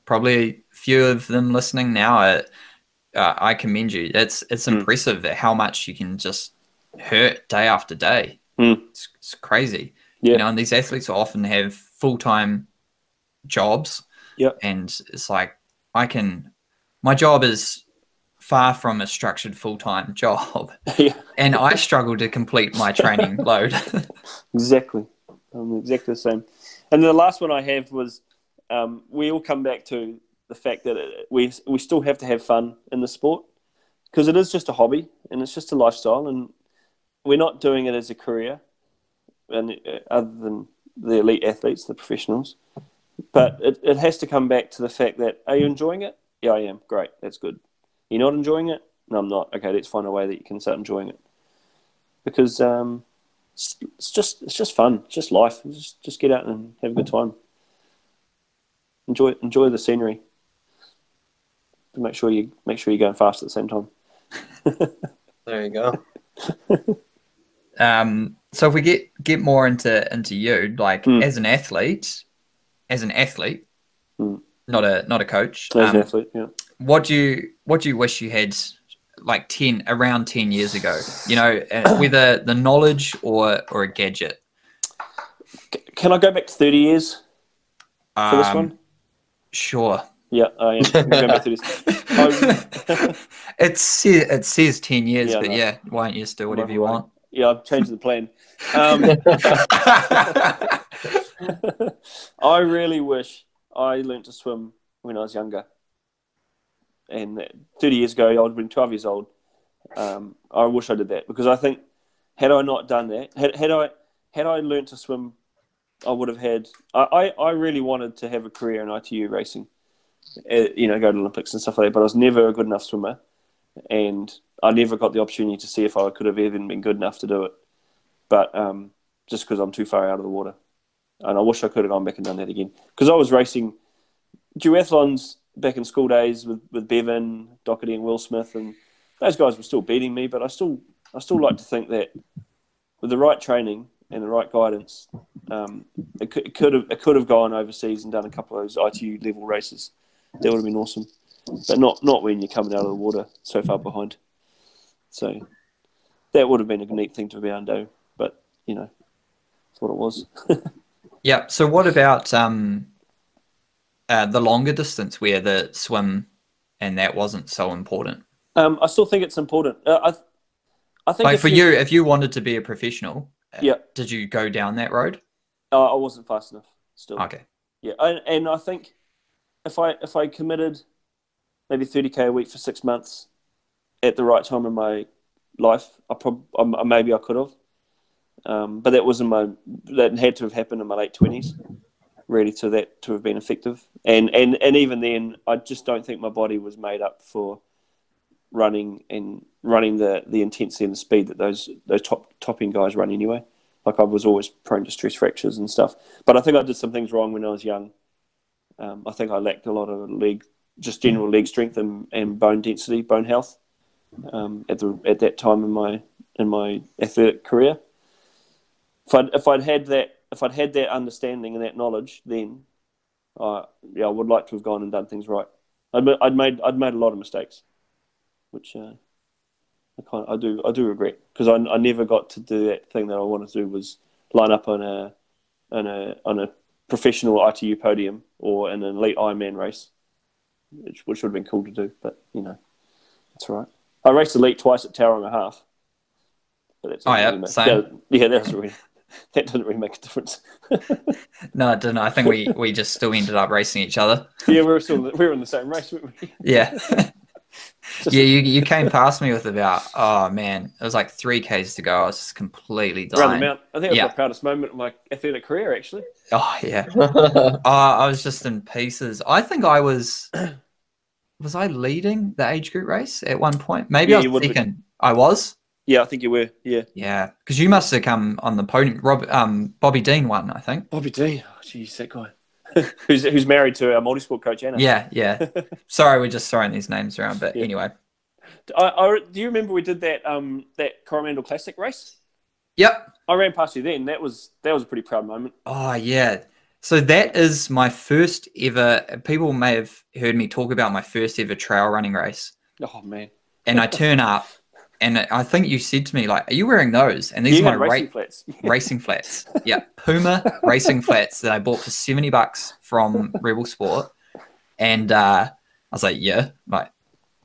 probably a few of them listening now, I commend you. It's impressive how much you can just hurt day after day. It's crazy. Yeah. And these athletes often have full-time jobs. Yep. And it's like, my job is far from a structured full-time job. Yeah. And I struggle to complete my training load. Exactly. I'm exactly the same. And the last one I have was, we all come back to the fact that we still have to have fun in the sport, because it is just a hobby and it's just a lifestyle, and we're not doing it as a career, and other than the elite athletes, the professionals. But it has to come back to the fact that, are you enjoying it? Yeah, I am. Great. That's good. You're not enjoying it? No, I'm not. Okay, let's find a way that you can start enjoying it. Because it's just fun. It's just life. Just get out and have a good time. Enjoy the scenery. But make sure you're going fast at the same time. There you go. So if we get more into you, like as an athlete, not a coach. As an athlete, yeah. What do you wish you had like around 10 years ago? Whether the knowledge or a gadget. Can I go back to 30 years for this one? Sure. Yeah, I am. Go back to this. It says 10 years, but yeah, why don't you just do whatever you want? Yeah, I've changed the plan. I really wish I learnt to swim when I was younger. And 30 years ago, I would have been 12 years old. I wish I did that, because I think had I not done that, had I learnt to swim, I would have had. I really wanted to have a career in ITU racing, go to Olympics and stuff like that. But I was never a good enough swimmer, and I never got the opportunity to see if I could have even been good enough to do it. But just because I'm too far out of the water, and I wish I could have gone back and done that again, because I was racing duathlons back in school days with Bevan, Doherty, and Will Smith, and those guys were still beating me. But I still like to think that with the right training and the right guidance, it could have gone overseas and done a couple of those ITU level races. That would have been awesome, but not when you're coming out of the water so far behind. So that would have been a neat thing to be able to do, but that's what it was. Yeah. So what about the longer distance where the swim and that wasn't so important? I still think it's important. I think like if you wanted to be a professional, yeah, did you go down that road? I wasn't fast enough. Still, okay. Yeah, and I think if I committed maybe 30K a week for 6 months at the right time in my life, maybe I could have. But that had to have happened in my late 20s, really, to have been effective. And even then, I just don't think my body was made up for running the intensity and the speed that those top end guys run anyway. Like, I was always prone to stress fractures and stuff. But I think I did some things wrong when I was young. I think I lacked a lot of general leg strength and bone density, bone health at that time in my athletic career. If I'd had that understanding and that knowledge, then I would like to have gone and done things right. I'd made a lot of mistakes, which I do regret, because I never got to do that thing that I wanted to do, was line up on a professional ITU podium or in an elite Ironman race, which would have been cool to do. But that's all right. I raced elite twice at Tauranga and a half. But that's same. That didn't really make a difference. No, it didn't. I think we just still ended up racing each other. Yeah, we were in the same race, weren't we? Yeah. Yeah, you came past me with about, it was like 3Ks to go. I was just completely dying. Around the mount. I think it was my proudest moment of my athletic career, actually. Oh, yeah. I was just in pieces. I think I was I leading the age group race at one point? Maybe I was second. I was? Yeah, I think you were. Yeah. Yeah, because you must have come on the podium. Bobby Dean won, I think. Bobby Dean. Oh, geez, that guy. who's married to our multisport coach, Anna. Yeah. Sorry, we're just throwing these names around, but anyway. Do you remember we did that that Coromandel Classic race? Yep. I ran past you then. That was a pretty proud moment. Oh, yeah. So that is my first ever. People may have heard me talk about my first ever trail running race. Oh, man. And I turn up, and I think you said to me, like, are you wearing those? And these are my racing flats. Racing flats. Yeah. Puma racing flats that I bought for $70 from Rebel Sport. And I was like, yeah. Like,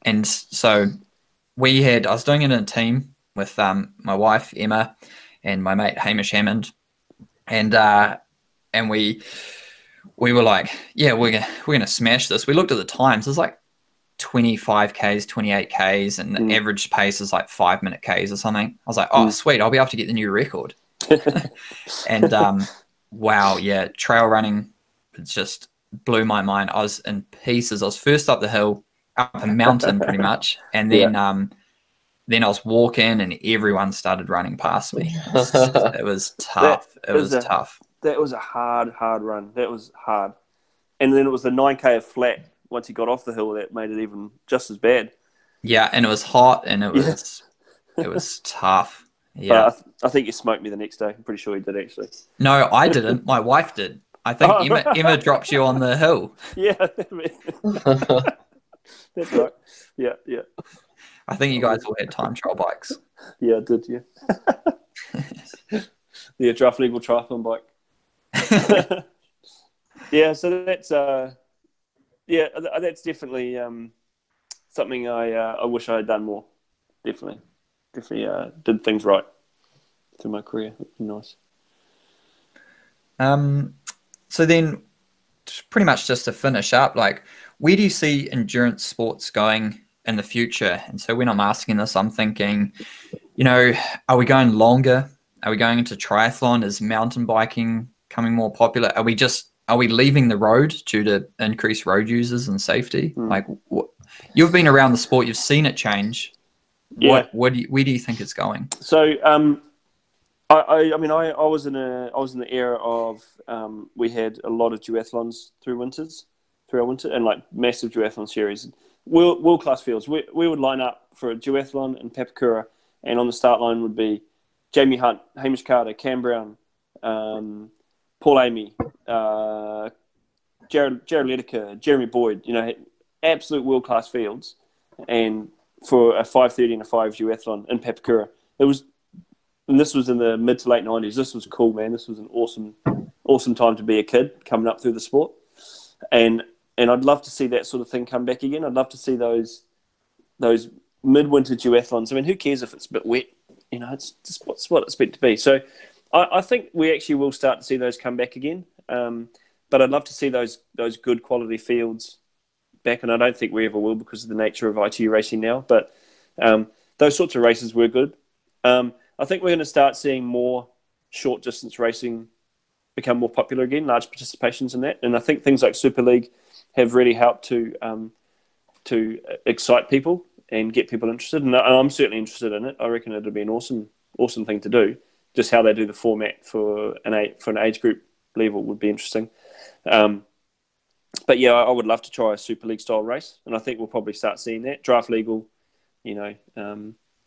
and so I was doing it in a team with my wife, Emma, and my mate, Hamish Hammond. And we were like, yeah, we're gonna smash this. We looked at the times. It was like 25 Ks, 28 Ks, and the average pace is like 5-minute Ks or something. I was like, oh, sweet, I'll be able to get the new record. And wow, yeah, trail running, it just blew my mind. I was in pieces. I was first up the hill, up a mountain pretty much, and then then I was walking and everyone started running past me. It was tough. It was tough. That was a hard run. That was hard. And then it was the 9K of flat once he got off the hill that made it even just as bad. Yeah, and it was hot and it was tough. Yeah. But I think you smoked me the next day. I'm pretty sure you did, actually. No, I didn't. My wife did. I think Emma dropped you on the hill. Yeah. That's right. Yeah. I think you guys all had time trial bikes. Yeah, I did, yeah. The Draft Legal Triathlon bike. Yeah, so that's that's definitely something I wish I had done more. Definitely did things right through my career. It'd be nice. So then, pretty much just to finish up, like, where do you see endurance sports going in the future? And so when I'm asking this, I'm thinking, are we going longer? Are we going into triathlon? Is mountain biking becoming more popular? Are we leaving the road due to increased road users and safety? Like, you've been around the sport, you've seen it change. Yeah. Where do you think it's going? So, I was in the era of we had a lot of duathlons through our winter, and like massive duathlon series, world class fields. We would line up for a duathlon in Papakura, and on the start line would be Jamie Hunt, Hamish Carter, Cam Brown, Paul Amy, Jared Ledecker, Jeremy Boyd. Absolute world class fields, and for a 5:30 and a 5 duathlon in Papakura, and this was in the mid to late 90s. This was cool, man. This was an awesome time to be a kid coming up through the sport, and I'd love to see that sort of thing come back again. I'd love to see those midwinter duathlons. I mean, who cares if it's a bit wet? It's just what it's meant to be. So I think we actually will start to see those come back again. But I'd love to see those good quality fields back, and I don't think we ever will because of the nature of ITU racing now. But those sorts of races were good. I think we're going to start seeing more short distance racing become more popular again, large participations in that. And I think things like Super League have really helped to excite people and get people interested. And I'm certainly interested in it. I reckon it'll be an awesome thing to do. Just how they do the format for an age group level would be interesting. But yeah, I would love to try a Super League style race, and I think we'll probably start seeing that. Draft legal,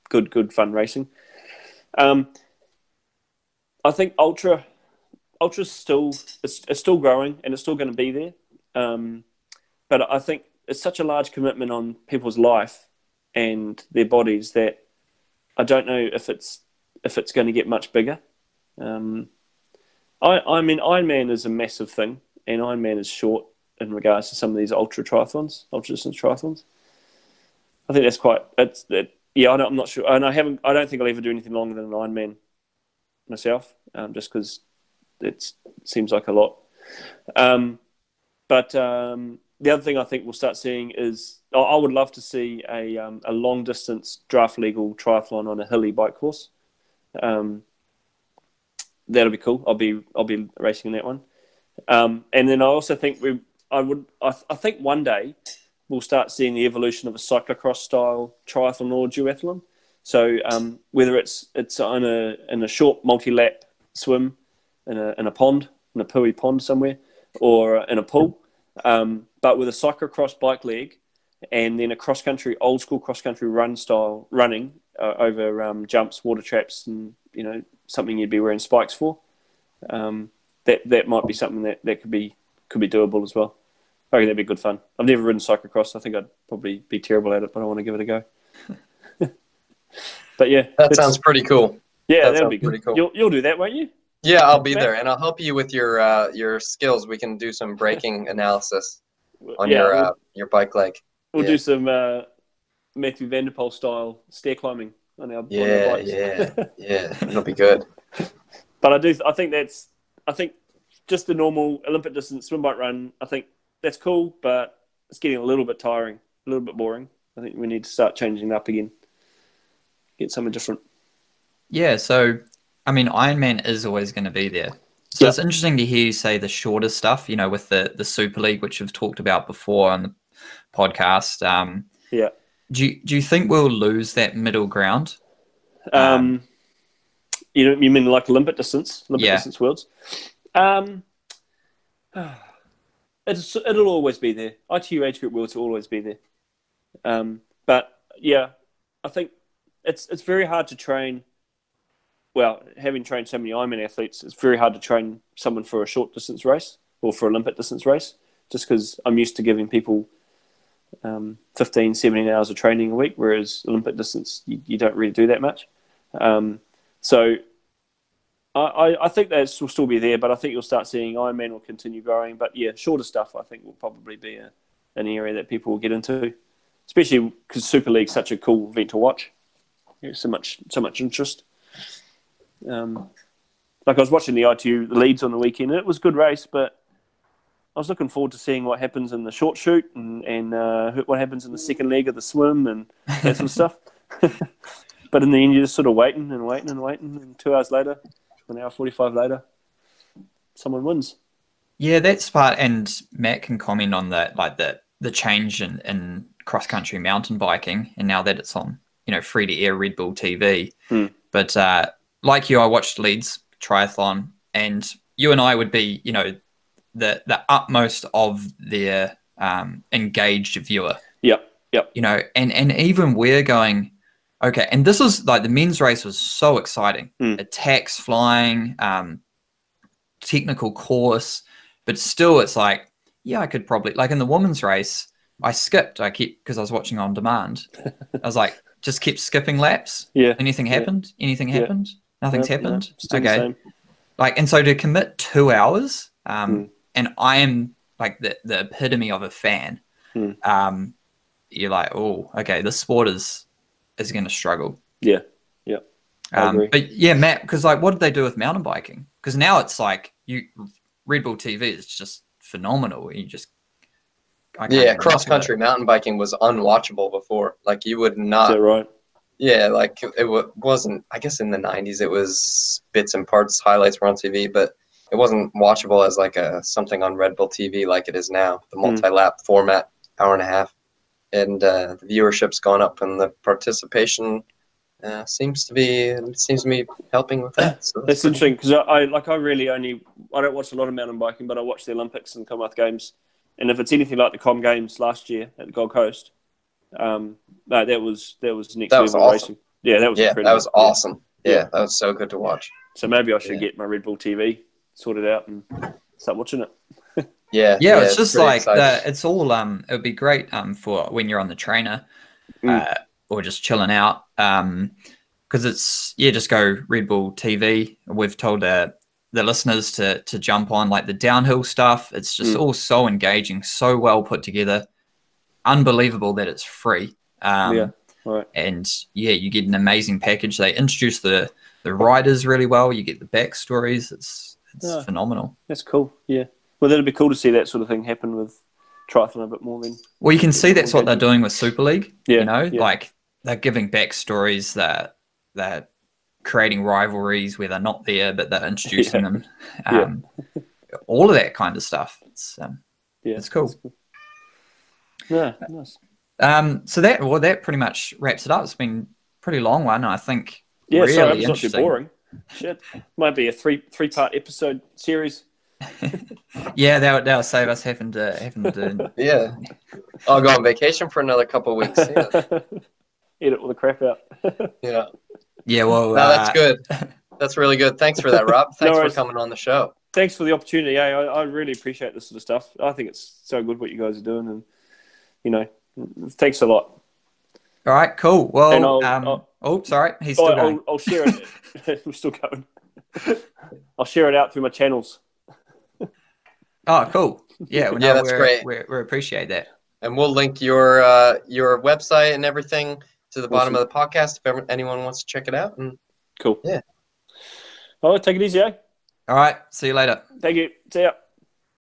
good fun racing. I think ultra's still it's still growing and it's still going to be there. But I think it's such a large commitment on people's life and their bodies that I don't know if it's going to get much bigger. I mean, Ironman is a massive thing, and Ironman is short in regards to some of these ultra distance triathlons. I think that's quite. I'm not sure, and I don't think I'll ever do anything longer than an Ironman myself, just because it seems like a lot. But the other thing I think we'll start seeing is I would love to see a long distance draft legal triathlon on a hilly bike course. That'll be cool. I'll be racing in that one. And then I also think I think one day we'll start seeing the evolution of a cyclocross style triathlon or duathlon. So whether it's in a short multi-lap swim in a pond, in a Pui pond somewhere, or in a pool, but with a cyclocross bike leg, and then a old school cross country running over jumps, water traps, and something you'd be wearing spikes for. That might be something that could be doable as well. I think that'd be good fun. I've never ridden cyclocross. I think I'd probably be terrible at it, but I want to give it a go. But yeah, that sounds pretty cool. Yeah, that'd be good. Cool. You'll do that, won't you? Yeah, I'll be there, and I'll help you with your skills. We can do some braking analysis on your bike leg. We'll do some Matthew van der Poel style stair climbing on our bikes. Yeah, it'll be good. But I think just the normal Olympic distance swim, bike, run, I think that's cool, but it's getting a little bit tiring, a little bit boring. I think we need to start changing it up again, get something different. Yeah, so I mean, Ironman is always going to be there. So it's interesting to hear you say the shorter stuff, with the Super League, which we've talked about before on the podcast. Do you think we'll lose that middle ground? You mean like Olympic distance worlds? It'll always be there. ITU age group worlds will always be there. But yeah, I think it's very hard to train. Well, having trained so many Ironman athletes, it's very hard to train someone for a short distance race or for Olympic distance race, just because I'm used to giving people 15, 17 hours of training a week, whereas Olympic distance, you don't really do that much. So I think that will still be there, but I think you'll start seeing Ironman will continue growing. But yeah, shorter stuff I think will probably be an area that people will get into, especially because Super League's such a cool event to watch. There's so much interest. Like I was watching the ITU leads on the weekend, and it was a good race, but I was looking forward to seeing what happens in the short shoot and what happens in the second leg of the swim and that sort of stuff. But in the end, you're just sort of waiting, and 2 hours later, 1 hour 45 later, someone wins. Yeah, that's part, and Matt can comment on that, like the change in cross-country mountain biking, and now that it's on, free-to-air Red Bull TV. But like you, I watched Leeds Triathlon, and you and I would be, the utmost of their engaged viewer. Yep. And even we're going, okay, and this is like the men's race was so exciting. Attacks flying, technical course, but still it's like, yeah, I could probably, like in the women's race, I because I was watching on demand. I was like, just kept skipping laps. Yeah. Anything happened? Nothing's happened. No, okay. Like, and so to commit 2 hours, and I am like the epitome of a fan. You're like, oh, okay, this sport is going to struggle. Yeah. I agree. But yeah, Matt, because like, what did they do with mountain biking? Because now it's like Red Bull TV is just phenomenal. Cross country mountain biking was unwatchable before. Like you would not. Is that right? Yeah, like it wasn't. I guess in the '90s it was bits and parts, highlights were on TV, but it wasn't watchable as like something on Red Bull TV like it is now. The multi-lap format, hour and a half, and the viewership's gone up, and the participation seems to be helping with that. So that's interesting because I don't watch a lot of mountain biking, but I watch the Olympics and Commonwealth Games, and if it's anything like the Com Games last year at the Gold Coast, that was next level awesome. Racing. Yeah, that was incredible. That was awesome. Yeah, that was so good to watch. So maybe I should get my Red Bull TV sorted out and start watching it. Yeah, it's just like it's all it would be great for when you're on the trainer or just chilling out because it's just go Red Bull TV. We've told the listeners to jump on like the downhill stuff. It's just all so engaging, so well put together. Unbelievable that it's free. Right. And you get an amazing package. They introduce the riders really well. You get the backstories. It's phenomenal. That's cool. Yeah. Well, that'd be cool to see that sort of thing happen with triathlon a bit more. Then. Well, you can see that's what they're doing with Super League. Yeah. Like they're giving backstories. They're creating rivalries where they're not there, but they're introducing them. All of that kind of stuff. It's cool. Yeah, nice. So that pretty much wraps it up. It's been pretty long one. I think. Yeah, really sorry, it's not too interesting. boring. Shit, might be a three-part episode series. Yeah, that'll save us having to. Yeah, I'll go on vacation for another couple of weeks. Yeah. Edit all the crap out. Yeah. Yeah, well, No, that's good. That's really good. Thanks for that, Rob. Thanks for coming on the show. Thanks for the opportunity. I really appreciate this sort of stuff. I think it's so good what you guys are doing, and thanks a lot. All right, cool. Well, sorry, he's still going. I'll share it. We're still going. I'll share it out through my channels. Oh, cool. Yeah, yeah, that's great. We appreciate that. And we'll link your website and everything to the bottom of the podcast if anyone wants to check it out. And cool. Yeah. Oh, take it easy, eh? All right. See you later. Thank you. See ya.